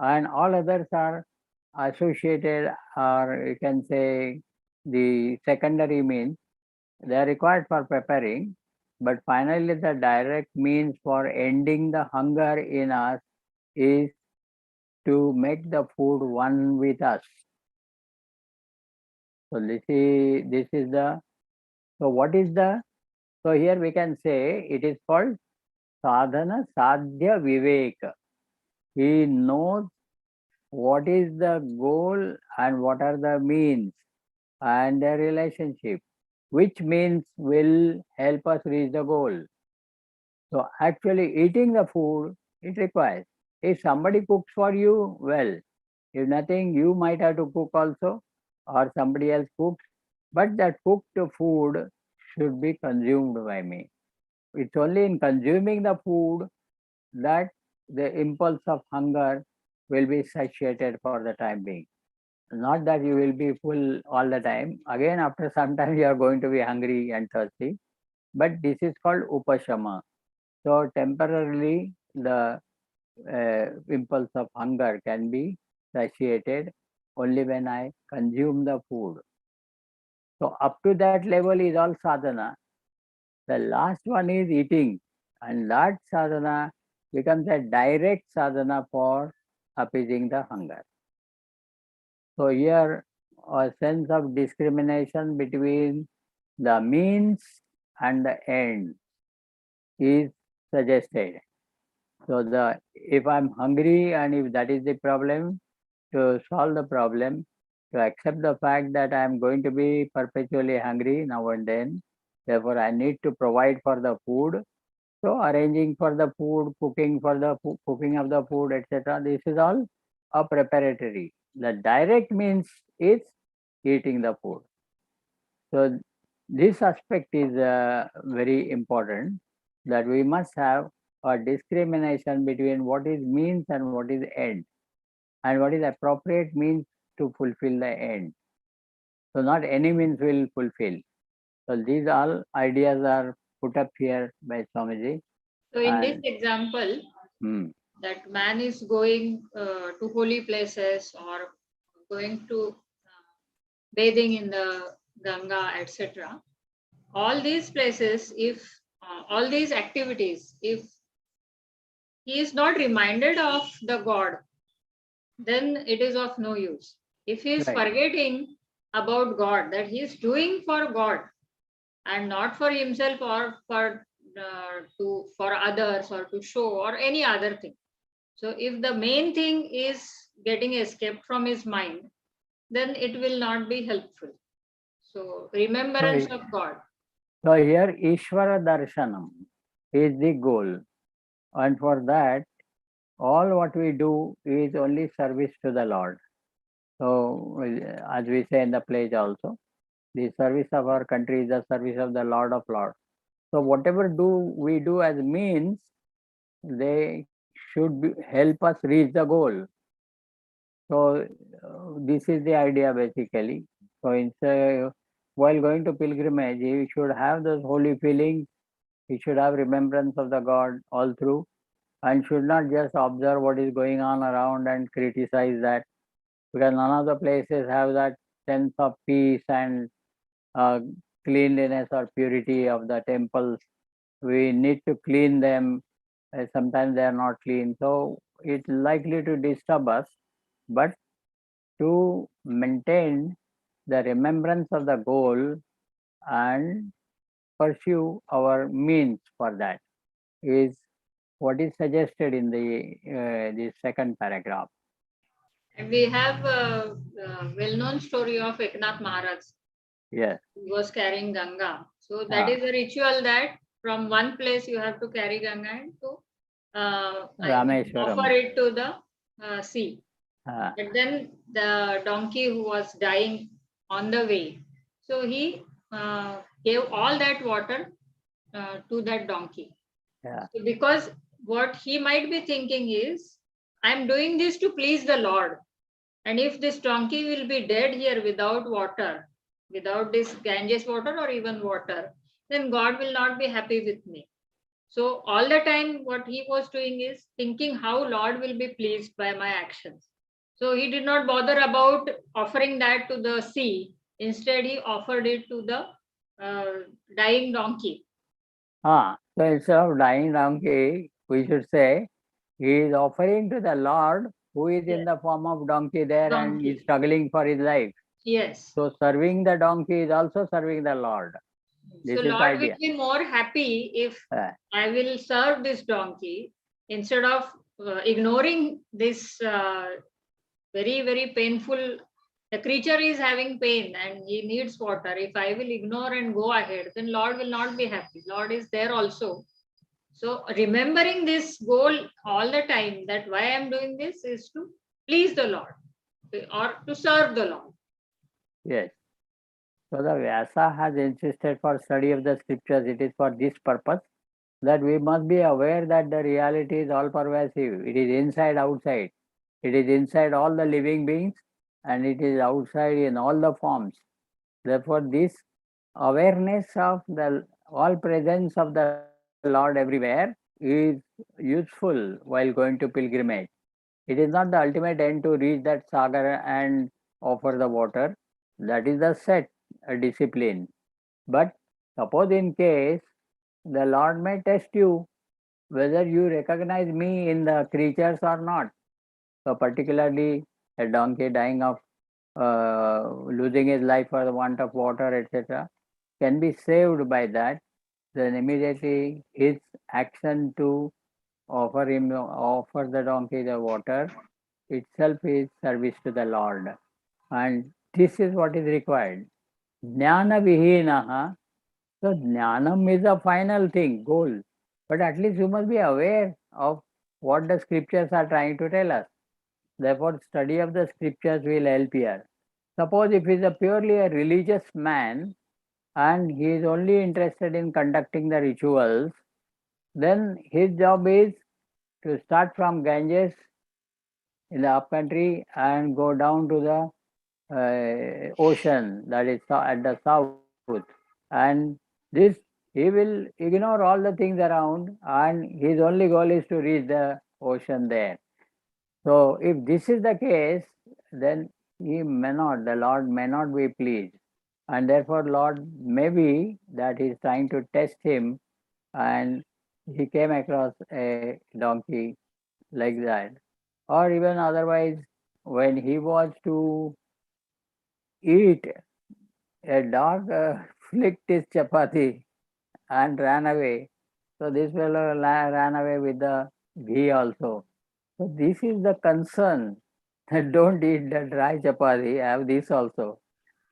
Speaker 1: and all others are associated, or you can say the secondary means. They are required for preparing, but finally the direct means for ending the hunger in us is to make the food one with us. So this is the, so what is the, so here we can say it is called sadhana sadhya viveka. He knows what is the goal and what are the means and their relationship, which means will help us reach the goal. So actually eating the food, it requires. If somebody cooks for you, well. If nothing, you might have to cook also, or somebody else cooks. But that cooked food should be consumed by me. It's only in consuming the food that the impulse of hunger will be satiated for the time being. Not that you will be full all the time. Again, after some time, you are going to be hungry and thirsty. But this is called upashama. So temporarily, the impulse of hunger can be satiated only when I consume the food. So up to that level is all sadhana. The last one is eating, and that sadhana becomes a direct sadhana for appeasing the hunger. So here a sense of discrimination between the means and the end is suggested. So if I'm hungry and if that is the problem, to solve the problem, to accept the fact that I am going to be perpetually hungry now and then, therefore I need to provide for the food. So arranging for the food, cooking for the cooking of the food, etc. This is all a preparatory. The direct means is eating the food. So this aspect is very important, that we must have a discrimination between what is means and what is end, and what is appropriate means to fulfill the end. So not any means will fulfill. So these all ideas are put up here by Swamiji.
Speaker 5: So in this
Speaker 1: And
Speaker 5: example, that man is going to holy places or going to bathing in the Ganga, etc. All these places, if all these activities, if he is not reminded of the God, then it is of no use. If he is
Speaker 1: right,
Speaker 5: forgetting about God, that he is doing for God and not for himself or for others or to show or any other thing. So if the main thing is getting escaped from his mind, then it will not be helpful. So remembrance of God.
Speaker 1: So here Ishvara Darshanam is the goal. And for that, all what we do is only service to the Lord. So as we say in the pledge also, the service of our country is the service of the Lord of Lords. So whatever we do as means, they should help us reach the goal. So this is the idea basically. So while going to pilgrimage, you should have those holy feelings. You should have remembrance of the God all through, and should not just observe what is going on around and criticize that, because none of the places have that sense of peace and uh, cleanliness or purity of the temples. We need to clean them. Sometimes they are not clean, so it's likely to disturb us. But to maintain the remembrance of the goal and pursue our means for that is what is suggested in the second paragraph.
Speaker 5: And we have a well-known story of Eknath Maharaj.
Speaker 1: Yes.
Speaker 5: He was carrying Ganga. So that is a ritual that from one place you have to carry Ganga and to
Speaker 1: Rameshwaram.
Speaker 5: offer it to the sea.
Speaker 1: Ah.
Speaker 5: And then the donkey who was dying on the way, so he gave all that water to that donkey.
Speaker 1: Yeah.
Speaker 5: So because what he might be thinking is, I'm doing this to please the Lord. And if this donkey will be dead here without water, without this Ganges water or even water, then God will not be happy with me. So all the time what he was doing is thinking how Lord will be pleased by my actions. So he did not bother about offering that to the sea. Instead, he offered it to the dying donkey.
Speaker 1: So instead of dying donkey, we should say he is offering to the Lord who is in the form of donkey there and is struggling for his life.
Speaker 5: Yes.
Speaker 1: So serving the donkey is also serving the Lord.
Speaker 5: So Lord will be more happy if I will serve this donkey instead of ignoring this very, very painful. The creature is having pain and he needs water. If I will ignore and go ahead, then Lord will not be happy. Lord is there also. So remembering this goal all the time, that why I am doing this is to please the Lord or to serve the Lord.
Speaker 1: Yes. So the Vyasa has insisted for study of the scriptures. It is for this purpose that we must be aware that the reality is all pervasive. It is inside, outside. It is inside all the living beings and it is outside in all the forms. Therefore, this awareness of the all presence of the Lord everywhere is useful while going to pilgrimage. It is not the ultimate end to reach that sagar and offer the water. That is the set discipline. But suppose in case the Lord may test you whether you recognize me in the creatures or not. So particularly a donkey dying of losing his life for the want of water, etc., can be saved by that. Then immediately his action to offer the donkey the water itself is service to the Lord. And this is what is required. Jnana vihinaha. So jnanam is a final thing, goal. But at least you must be aware of what the scriptures are trying to tell us. Therefore, study of the scriptures will help here. Suppose if he is purely a religious man and he is only interested in conducting the rituals, then his job is to start from Ganges in the upcountry and go down to the ocean that is at the south. And this, he will ignore all the things around and his only goal is to reach the ocean there. So if this is the case, then the Lord may not be pleased. And therefore Lord maybe that he is trying to test him and he came across a donkey like that. Or even otherwise, when he was to eat, a dog flicked his chapati and ran away. So this fellow ran away with the ghee also. So this is the concern. Don't eat the dry chapati, have this also.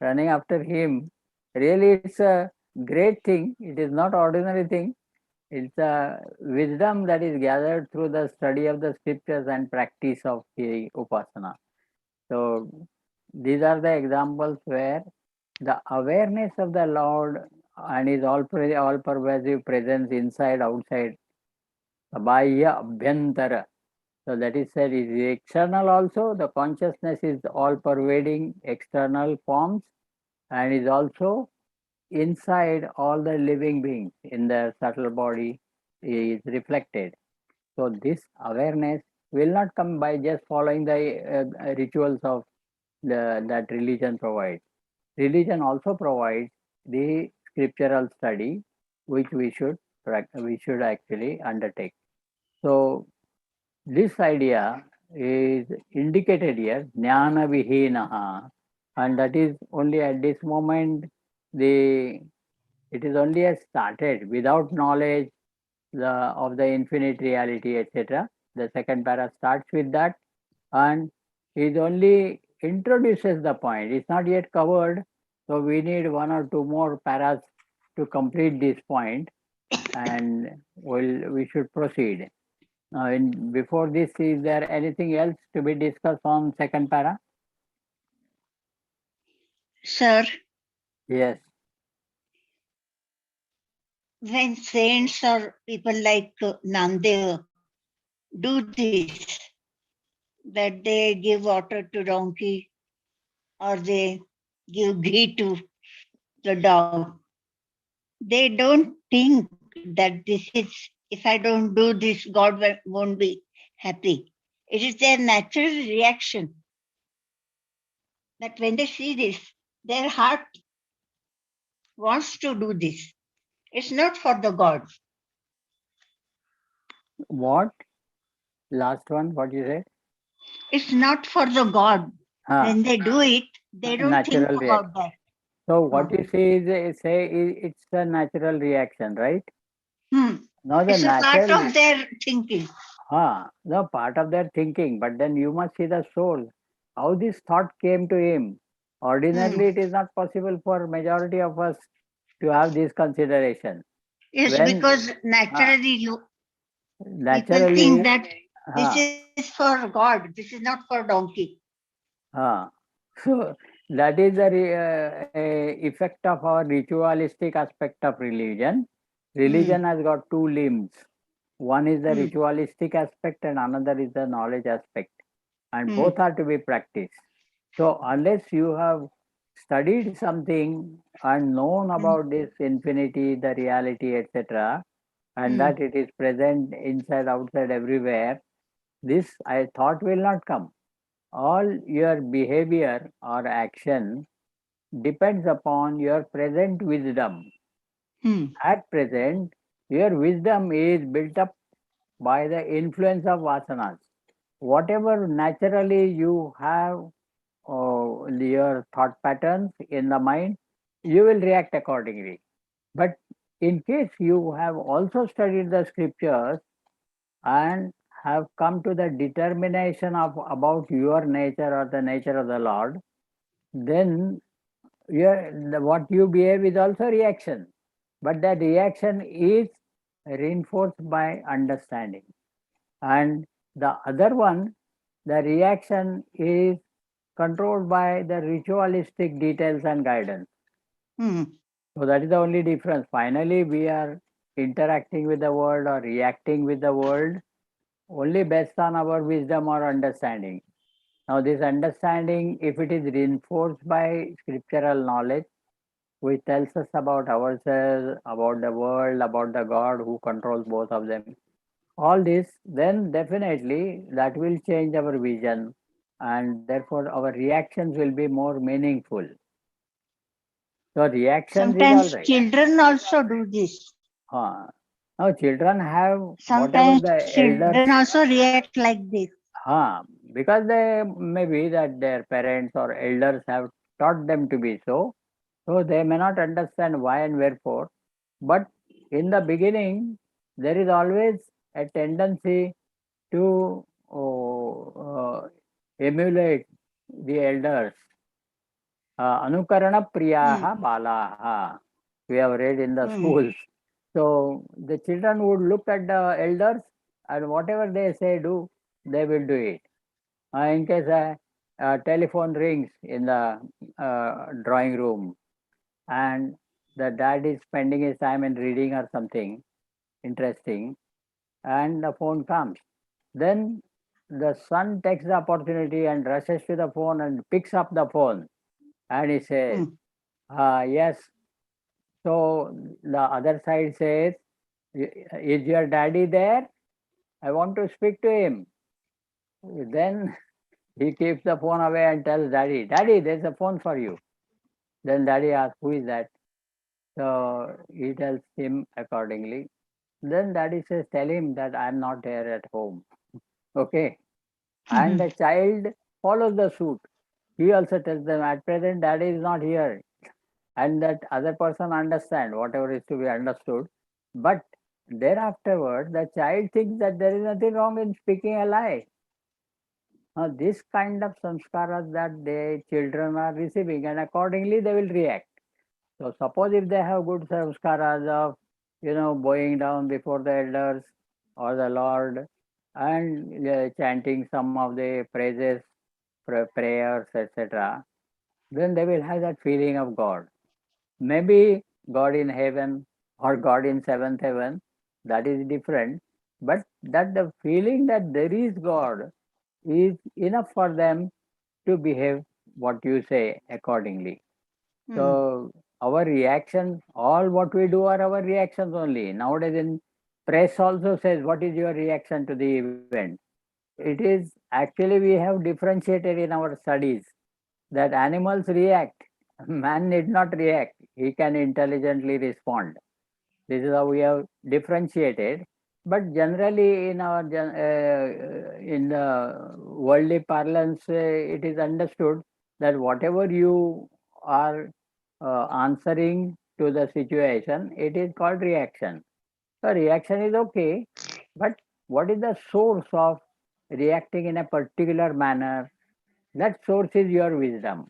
Speaker 1: Running after him, really it's a great thing. It is not ordinary thing. It's a wisdom that is gathered through the study of the scriptures and practice of the upasana. So these are the examples where the awareness of the Lord and his all pervasive presence inside, outside, Abhaya Abhyantara. So that is said is external also. The consciousness is all pervading external forms and is also inside all the living beings in their subtle body is reflected. So this awareness will not come by just following the rituals of that religion provides. Religion also provides the scriptural study, which we should actually undertake. So this idea is indicated here, jnana vihinaha, and that is only at this moment the it is only a started without knowledge of the infinite reality, etc. The second para starts with that, and it only introduces the point. It's not yet covered, so we need one or two more paras to complete this point, and we should proceed. Before this, is there anything else to be discussed on second para?
Speaker 6: Sir,
Speaker 1: Yes.
Speaker 6: when saints or people like Namdev do this, that they give water to donkey or they give ghee to the dog, they don't think that this is, if I don't do this, God won't be happy. It is their natural reaction that when they see this, their heart wants to do this. It's not for the God.
Speaker 1: What? Last one, what you said?
Speaker 6: It's not for the God. When they do it, they don't think
Speaker 1: Natural reaction.
Speaker 6: about that.
Speaker 1: So what you say it's a natural reaction, right? Now the
Speaker 6: It's a part
Speaker 1: natural,
Speaker 6: of their thinking.
Speaker 1: no part of their thinking, but then you must see the soul. How this thought came to him. Ordinarily, it is not possible for majority of us to have this consideration.
Speaker 6: Yes,
Speaker 1: When
Speaker 6: because naturally people think
Speaker 1: naturally,
Speaker 6: that this is for God, this is not for donkey.
Speaker 1: so that is the effect of our ritualistic aspect of religion. Religion has got two limbs. One is the ritualistic aspect and another is the knowledge aspect. And both are to be practiced. So unless you have studied something and known about this infinity, the reality, etc., and that it is present inside, outside, everywhere, this I thought will not come. All your behavior or action depends upon your present wisdom. At present, your wisdom is built up by the influence of vasanas. Whatever naturally you have your thought patterns in the mind, you will react accordingly. But in case you have also studied the scriptures and have come to the determination of about your nature or the nature of the Lord, then what you behave is also reaction. But that reaction is reinforced by understanding. And the other one, the reaction is controlled by the ritualistic details and guidance. So that is the only difference. Finally, we are interacting with the world or reacting with the world only based on our wisdom or understanding. Now, this understanding, if it is reinforced by scriptural knowledge, which tells us about ourselves, about the world, about the God who controls both of them, all this, then definitely that will change our vision and therefore our reactions will be more meaningful. So reactions is all
Speaker 6: Sometimes
Speaker 1: right.
Speaker 6: children also do this.
Speaker 1: Now children have whatever
Speaker 6: Sometimes
Speaker 1: the
Speaker 6: children
Speaker 1: elders,
Speaker 6: also react like this.
Speaker 1: because they maybe that their parents or elders have taught them to be so. So they may not understand why and wherefore. But in the beginning, there is always a tendency to emulate the elders. Anukarana Priyaha Balaha. We have read in the schools. So the children would look at the elders and whatever they say do, they will do it. In case a telephone rings in the drawing room and the dad is spending his time in reading or something interesting and the phone comes, then the son takes the opportunity and rushes to the phone and picks up the phone and he says, yes. So the other side says, is your daddy there? I want to speak to him. Then he keeps the phone away and tells daddy, Daddy, there's a phone for you. Then daddy asks, who is that? So he tells him accordingly. Then daddy says, tell him that I'm not here at home. Okay. And the child follows the suit. He also tells them, at present, daddy is not here. And that other person understand whatever is to be understood. But thereafterward, the child thinks that there is nothing wrong in speaking a lie. This kind of samskaras that the children are receiving, and accordingly they will react. So suppose if they have good samskaras of, bowing down before the elders or the Lord and chanting some of the praises, prayers, etc., then they will have that feeling of God. Maybe God in heaven or God in seventh heaven, that is different. But that the feeling that there is God is enough for them to behave what you say accordingly. So our reactions, all what we do are our reactions only. Nowadays in press also says, what is your reaction to the event? It is actually we have differentiated in our studies that animals react. Man need not react. He can intelligently respond. This is how we have differentiated. But generally, in our in the worldly parlance, it is understood that whatever you are answering to the situation, it is called reaction. So reaction is okay, but what is the source of reacting in a particular manner? That source is your wisdom.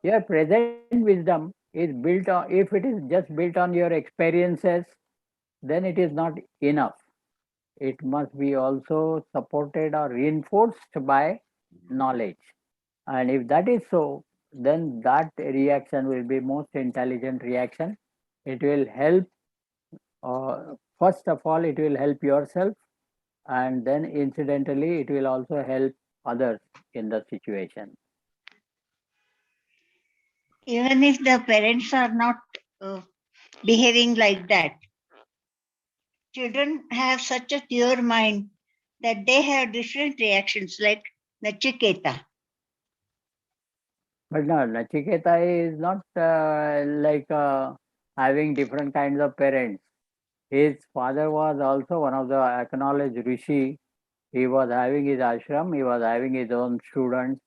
Speaker 1: Your present wisdom is built on, if it is just built on your experiences, then it is not enough. It must be also supported or reinforced by knowledge. And if that is so, then that reaction will be most intelligent reaction. It will help, first of all, it will help yourself, and then incidentally, it will also help others in the situation.
Speaker 6: Even if the parents are not behaving like that, children have such a clear mind that they have different reactions, like Nachiketa.
Speaker 1: But no, Nachiketa is not like having different kinds of parents. His father was also one of the acknowledged rishi. He was having his ashram, he was having his own students,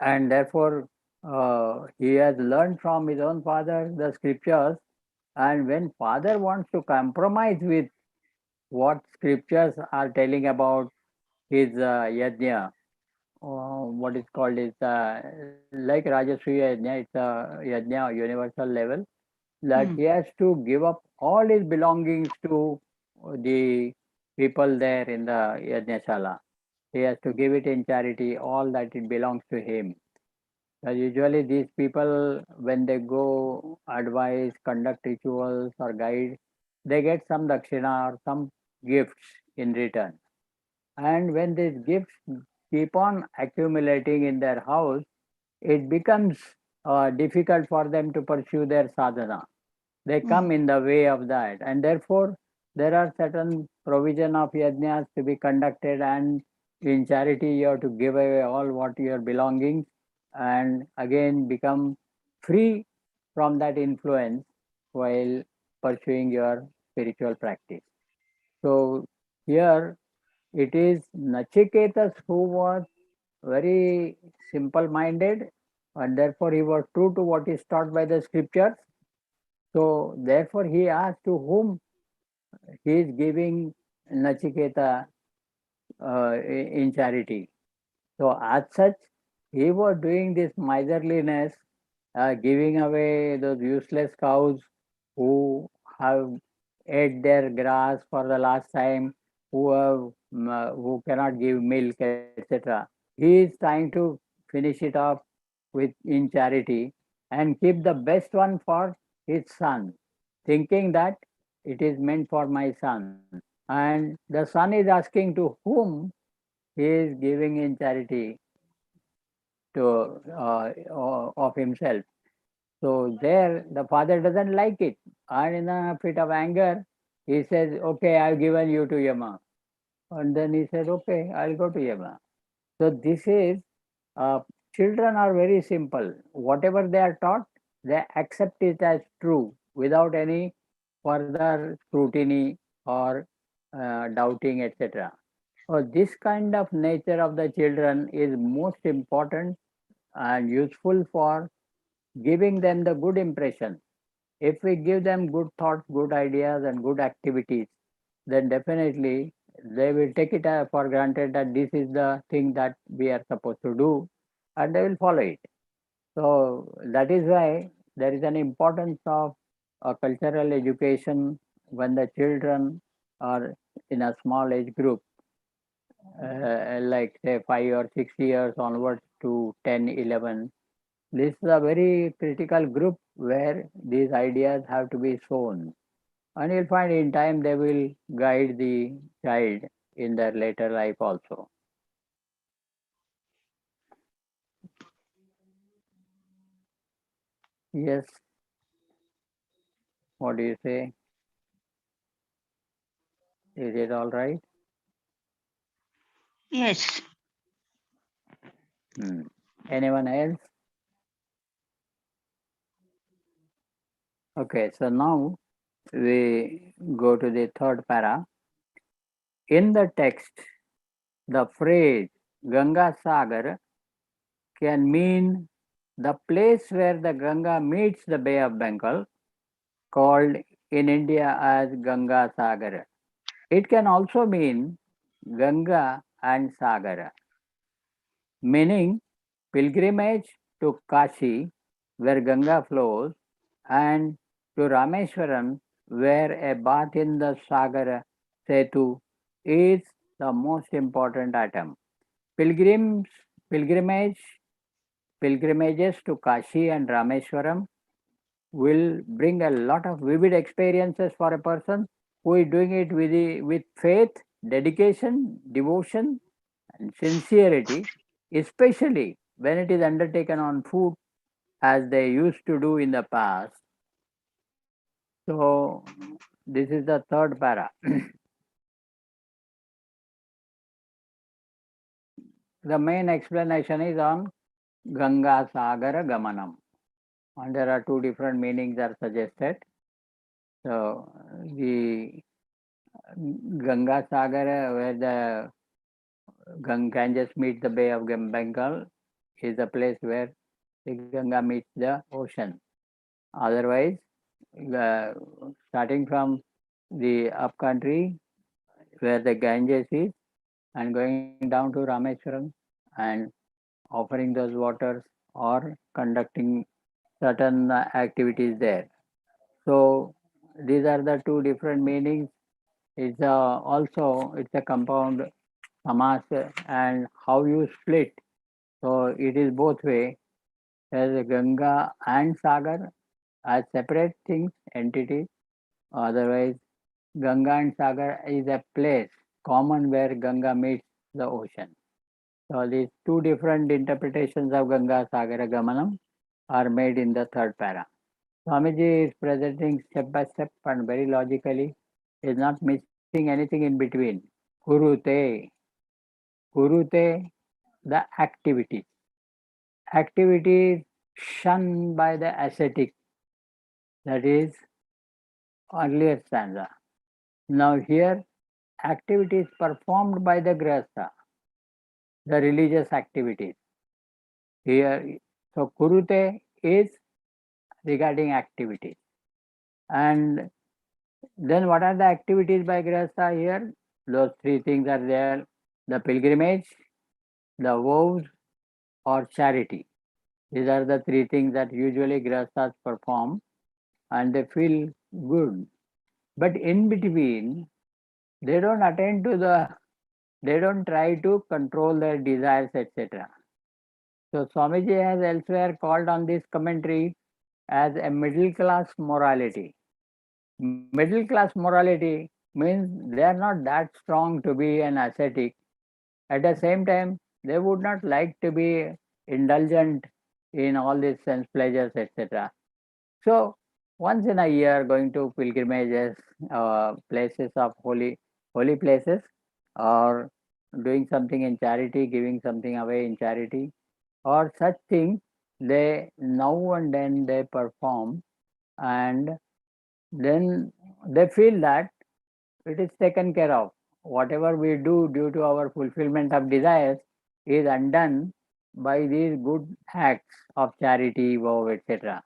Speaker 1: and therefore he has learned from his own father the scriptures. And when father wants to compromise with what scriptures are telling about his yajna, what is called is like Rajasriya yajna, it's a yajna universal level, that he has to give up all his belongings to the people there in the yajnashala. He has to give it in charity, all that it belongs to him. Usually these people, when they go advise, conduct rituals or guide, they get some dakshina or some gifts in return. And when these gifts keep on accumulating in their house, it becomes difficult for them to pursue their sadhana. They come in the way of that. And therefore, there are certain provision of yajnas to be conducted, and in charity you have to give away all what your belongings and again become free from that influence while pursuing your spiritual practice. So here it is Nachiketas who was very simple minded, and therefore he was true to what is taught by the scriptures. So therefore he asked to whom he is giving Nachiketa in charity. So as such, he was doing this miserliness giving away those useless cows who have ate their grass for the last time, who cannot give milk, etc. He is trying to finish it off with in charity and keep the best one for his son, thinking that it is meant for my son. And the son is asking to whom he is giving in charity to of himself. So there, the father doesn't like it, and in a fit of anger, he says, "Okay, I've given you to Yama," and then he said, "Okay, I'll go to Yama." So this is uh, children are very simple. Whatever they are taught, they accept it as true without any further scrutiny or doubting, etc. So this kind of nature of the children is most important and useful for giving them the good impression. If we give them good thoughts, good ideas, and good activities, then definitely they will take it for granted that this is the thing that we are supposed to do, and they will follow it. So that is why there is an importance of cultural education when the children are in a small age group, like say 5 or 6 years onwards to 10, 11. This is a very critical group where these ideas have to be sown. And you'll find in time they will guide the child in their later life also. Yes, what do you say? Is it all right?
Speaker 6: Yes.
Speaker 1: Anyone else? Okay, so now we go to the third para. In the text, the phrase Ganga Sagar can mean the place where the Ganga meets the Bay of Bengal, called in India as Ganga Sagar. It can also mean Ganga and Sagar, meaning pilgrimage to Kashi, where Ganga flows, and to Rameswaram, where a bath in the Sagar Setu is the most important item. Pilgrims, pilgrimage, pilgrimages to Kashi and Rameswaram will bring a lot of vivid experiences for a person who is doing it with faith, dedication, devotion, and sincerity, especially when it is undertaken on foot as they used to do in the past. So, this is the third para. The main explanation is on Ganga Sagara Gamanam. And there are two different meanings are suggested. So, the Ganga Sagara, where the Ganges meet the Bay of Bengal, is the place where the Ganga meets the ocean. Otherwise, uh, starting from the upcountry where the Ganges is and going down to Rameswaram and offering those waters or conducting certain activities there. So these are the two different meanings. It's also it's a compound samas and how you split. So it is both way as Ganga and Sagar as separate things, entities. Otherwise, Ganga and Sagar is a place common where Ganga meets the ocean. So these two different interpretations of Ganga Sagara Gamanam are made in the third para. Swamiji is presenting step by step and very logically, is not missing anything in between. Kurute, kurute, the activities. Activities shunned by the ascetic, that is earlier stanza. Now here, activities performed by the grahastha, the religious activities. Here, so kurute is regarding activities. And then what are the activities by grahastha here? Those three things are there: the pilgrimage, the vows, or charity. These are the three things that usually grihasthas perform and they feel good. But in between, they don't attend to they don't try to control their desires, etc. So Swamiji has elsewhere called on this commentary as a middle class morality. Middle class morality means they are not that strong to be an ascetic. At the same time, they would not like to be indulgent in all these sense pleasures, etc. So, once in a year, going to pilgrimages, places of holy places, or doing something in charity, giving something away in charity, or such things, they now and then they perform, and then they feel that it is taken care of. Whatever we do due to our fulfillment of desires is undone by these good acts of charity, vow, etc.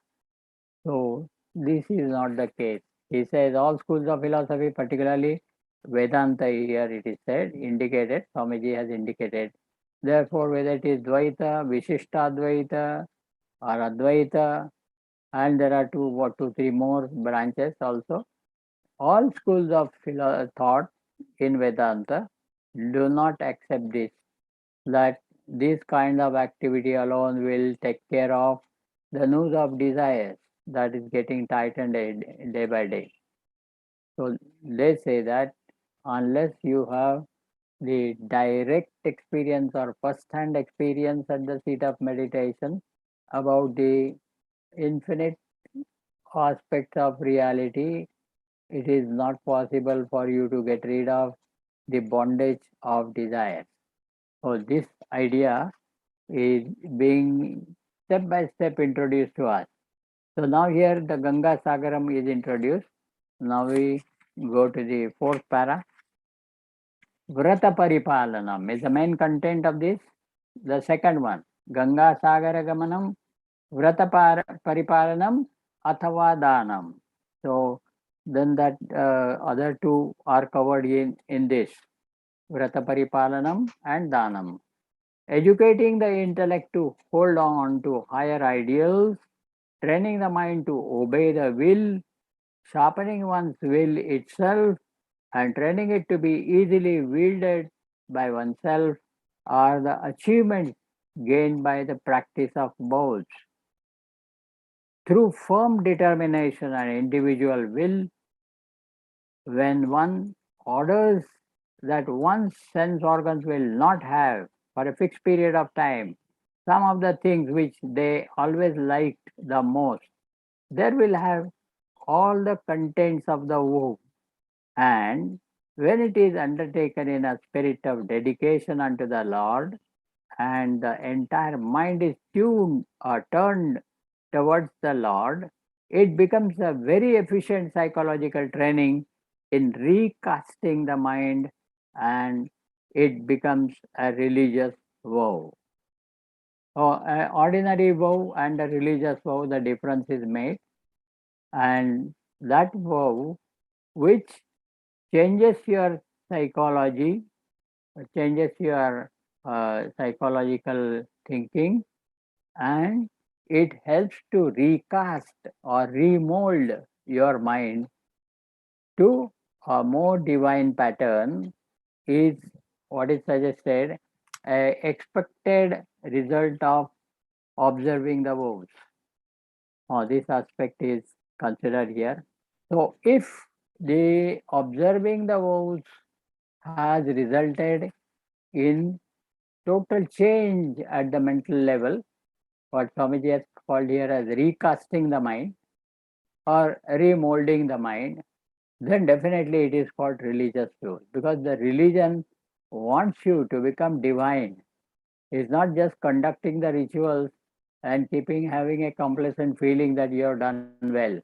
Speaker 1: So, this is not the case. He says all schools of philosophy, particularly Vedanta here it is said, indicated, Swamiji has indicated. Therefore, whether it is Dvaita, Vishishtadvaita, or Advaita, and there are two, three more branches also. All schools of thought in Vedanta do not accept this, that this kind of activity alone will take care of the noose of desires that is getting tightened day by day. So they say that unless you have the direct experience or first hand experience at the seat of meditation about the infinite aspects of reality, it is not possible for you to get rid of the bondage of desire. So, this idea is being step by step introduced to us. So, now here the Ganga Sagaram is introduced. Now we go to the fourth para. Vrata Paripalanam is the main content of this. The second one, Ganga Sagara Gamanam, Vrata Paripalanam, Athava Danam. So, then that other two are covered in this, Vrata Paripalanam and Danam. Educating the intellect to hold on to higher ideals, training the mind to obey the will, sharpening one's will itself, and training it to be easily wielded by oneself are the achievements gained by the practice of both. Through firm determination and individual will, when one orders that one's sense organs will not have for a fixed period of time some of the things which they always liked the most, there will have all the contents of the womb. And when it is undertaken in a spirit of dedication unto the Lord, and the entire mind is tuned or turned towards the Lord, it becomes a very efficient psychological training in recasting the mind, and it becomes a religious vow. So, an ordinary vow and a religious vow, the difference is made, and that vow which changes your psychology, changes your psychological thinking, and it helps to recast or remold your mind to a more divine pattern, is what is suggested, a expected result of observing the vows. This aspect is considered here. So if the observing the vows has resulted in total change at the mental level, what Swamiji has called here as recasting the mind or remolding the mind, then definitely it is called religious truth, because the religion wants you to become divine. It's not just conducting the rituals and having a complacent feeling that you have done well.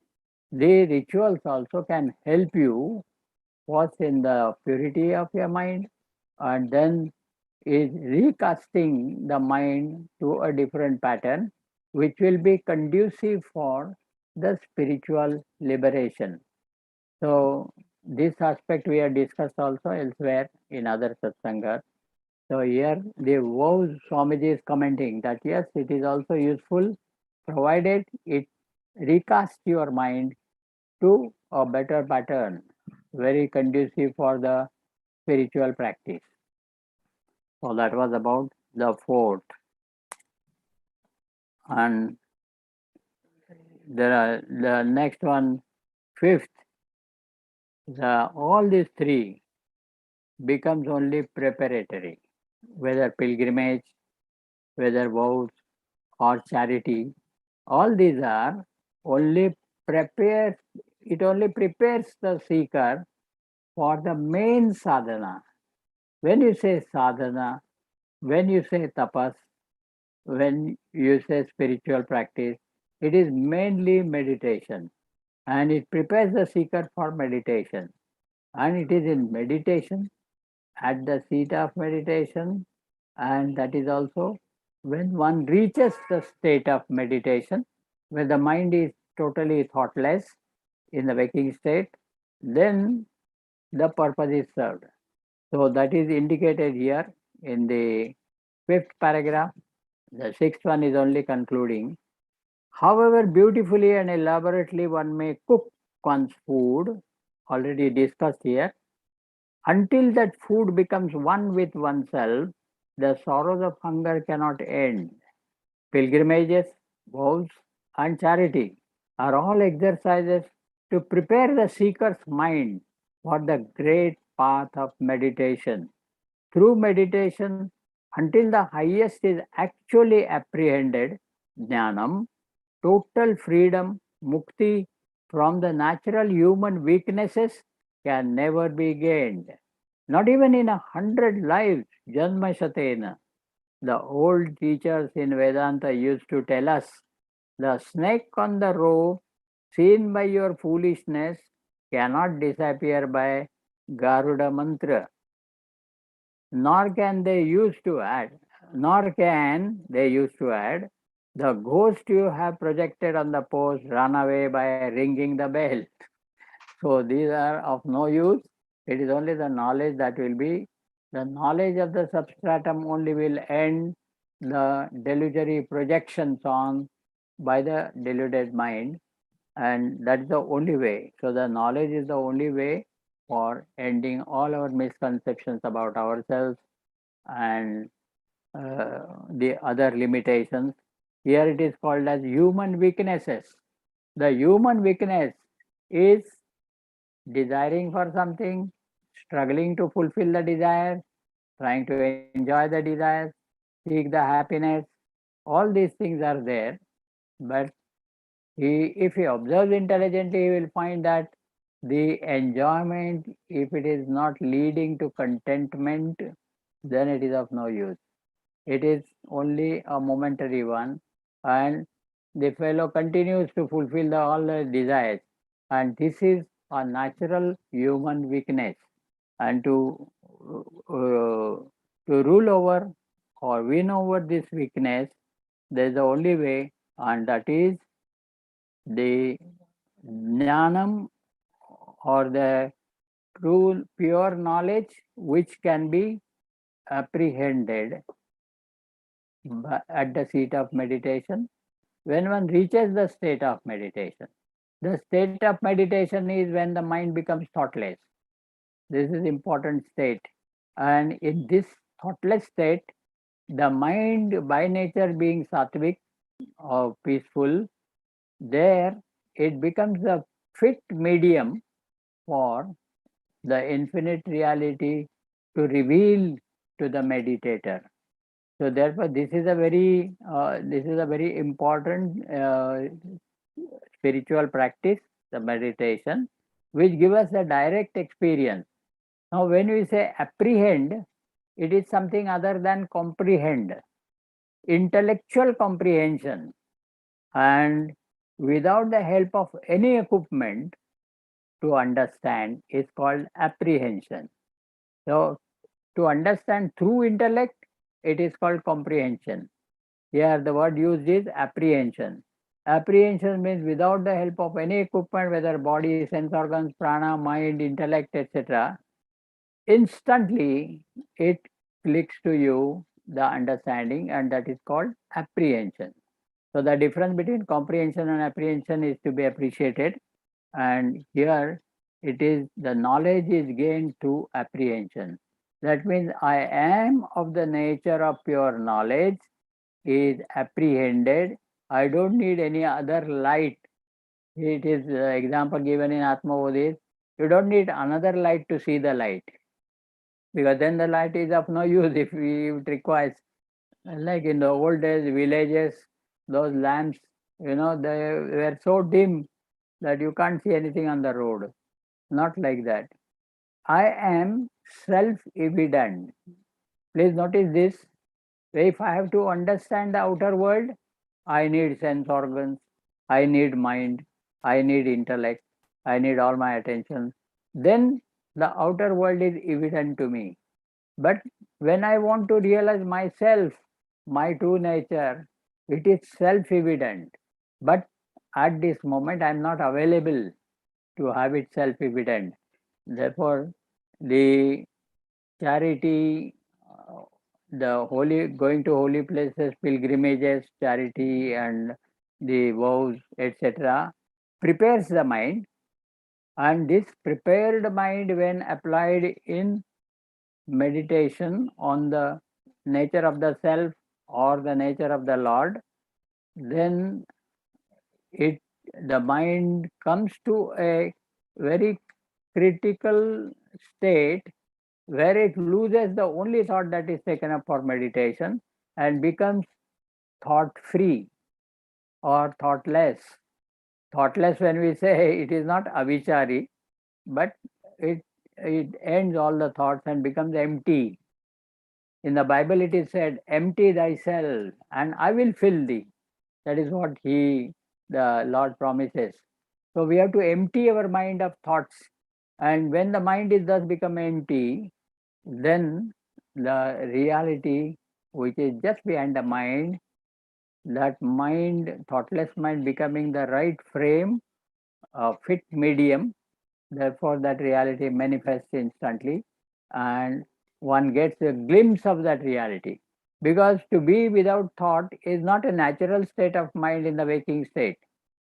Speaker 1: The rituals also can help you what's in the purity of your mind, and then is recasting the mind to a different pattern which will be conducive for the spiritual liberation. So this aspect we have discussed also elsewhere in other satsangas. So here the vows Swamiji is commenting that yes, it is also useful provided it recasts your mind to a better pattern, very conducive for the spiritual practice. So that was about the fourth. And the next one, fifth, all these three becomes only preparatory, whether pilgrimage, whether vows or charity, all these are only prepares, it only prepares the seeker for the main sadhana. When you say sadhana, when you say tapas, when you say spiritual practice, it is mainly meditation, and it prepares the seeker for meditation. And it is in meditation, at the seat of meditation, and that is also when one reaches the state of meditation, where the mind is totally thoughtless in the waking state, then the purpose is served. So that is indicated here in the fifth paragraph. The sixth one is only concluding. However beautifully and elaborately one may cook one's food, already discussed here, until that food becomes one with oneself, the sorrows of hunger cannot end. Pilgrimages, vows, and charity are all exercises to prepare the seeker's mind for the great path of meditation. Through meditation, until the highest is actually apprehended, jnanam, total freedom, mukti from the natural human weaknesses can never be gained. Not even in 100 lives, Janma Shatena. The old teachers in Vedanta used to tell us the snake on the rope seen by your foolishness cannot disappear by Garuda mantra. Nor can they use to add, the ghost you have projected on the post run away by ringing the bell. So these are of no use. It is only the knowledge that will be, the knowledge of the substratum only will end the delusory projections on by the deluded mind, and that's the only way. So the knowledge is the only way for ending all our misconceptions about ourselves and the other limitations. Here it is called as human weaknesses. The human weakness is desiring for something, struggling to fulfill the desire, trying to enjoy the desires, seek the happiness. All these things are there, but if he observes intelligently, he will find that the enjoyment, if it is not leading to contentment, then it is of no use. It is only a momentary one, and the fellow continues to fulfill all the desires, and this is a natural human weakness. And to rule over or win over this weakness, there is the only way, and that is the jnanam, or the true pure knowledge, which can be apprehended at the seat of meditation when one reaches the state of meditation. The state of meditation is when the mind becomes thoughtless. This is important state, and in this thoughtless state, the mind by nature being sattvic or peaceful, there it becomes a fit medium for the infinite reality to reveal to the meditator. So therefore, this is a very important spiritual practice, the meditation, which gives us a direct experience. Now, when we say apprehend, it is something other than comprehend, intellectual comprehension, and without the help of any equipment to understand is called apprehension. So, to understand through intellect, it is called comprehension. Here, the word used is apprehension. Apprehension means without the help of any equipment, whether body, sense organs, prana, mind, intellect, etc., instantly it clicks to you the understanding, and that is called apprehension. So the difference between comprehension and apprehension is to be appreciated. And here it is the knowledge is gained through apprehension. That means I am of the nature of pure knowledge is apprehended. I don't need any other light. It is example given in Atmabodhi. You don't need another light to see the light, because then the light is of no use if it requires. Like in the old days, villages, those lamps, they were so dim that you can't see anything on the road. Not like that. I am self-evident. Please notice this. If I have to understand the outer world, I need sense organs, I need mind, I need intellect, I need all my attention. Then the outer world is evident to me. But when I want to realize myself, my true nature, it is self-evident. But at this moment, I am not available to have it self-evident. Therefore, the charity, the holy, going to holy places, pilgrimages, charity, and the vows, etc., prepares the mind. And this prepared mind, when applied in meditation on the nature of the self or the nature of the Lord, then the mind comes to a very critical state where it loses the only thought that is taken up for meditation and becomes thought free or thoughtless. Thoughtless, when we say, it is not avichari, but it ends all the thoughts and becomes empty. In the Bible, it is said, empty thyself and I will fill thee. That is what the Lord promises. So we have to empty our mind of thoughts. And when the mind is thus become empty, then the reality which is just behind the mind, that mind, thoughtless mind, becoming the right frame, fit medium, therefore that reality manifests instantly and one gets a glimpse of that reality. Because to be without thought is not a natural state of mind in the waking state.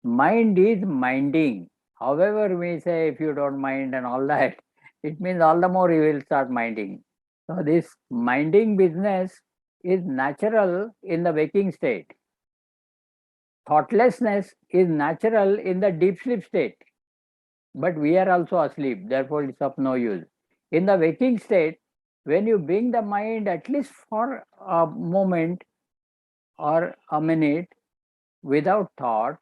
Speaker 1: Mind is minding. However, we say if you don't mind and all that, it means all the more you will start minding. So this minding business is natural in the waking state. Thoughtlessness is natural in the deep sleep state. But we are also asleep, therefore it's of no use. In the waking state, when you bring the mind at least for a moment or a minute without thought,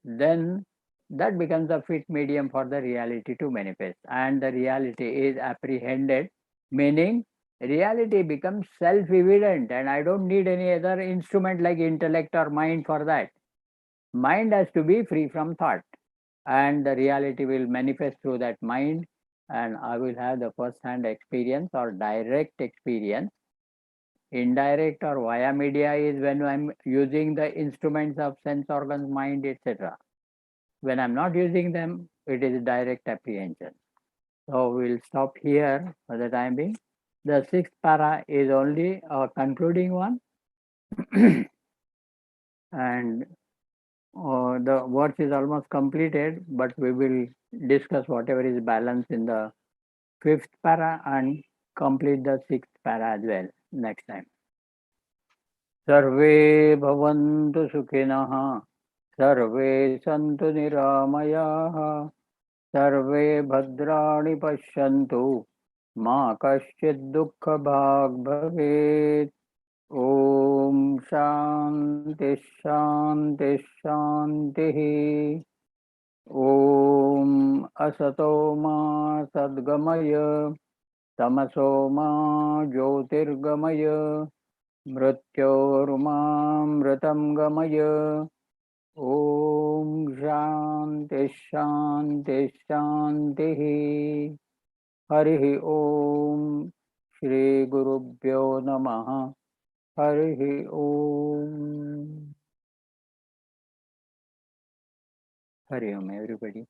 Speaker 1: then that becomes a fit medium for the reality to manifest. And the reality is apprehended, meaning reality becomes self-evident and I don't need any other instrument like intellect or mind for that. Mind has to be free from thought and the reality will manifest through that mind, and I will have the first-hand experience or direct experience. Indirect or via media is when I'm using the instruments of sense organs, mind, etc. When I'm not using them, it is direct apprehension. So we'll stop here for the time being. The sixth para is only a concluding one. And the verse is almost completed, but we will discuss whatever is balanced in the fifth para and complete the sixth para as well next time. Sarve bhavantu sukhinah, sarve santu niramayah, sarve bhadrani pashyantu, ma kaschid dukkha bhag bhavet. Om Shanti Shanti Shanti. Om Asato Ma Sadgamaya, Tamaso Ma Jyotirgamaya, Mrityorma Mritam Gamaya. Om Shanti Shanti Shanti. Hari Om. Shri Gurubhyo Namaha. Hari Om. Hari Om, everybody.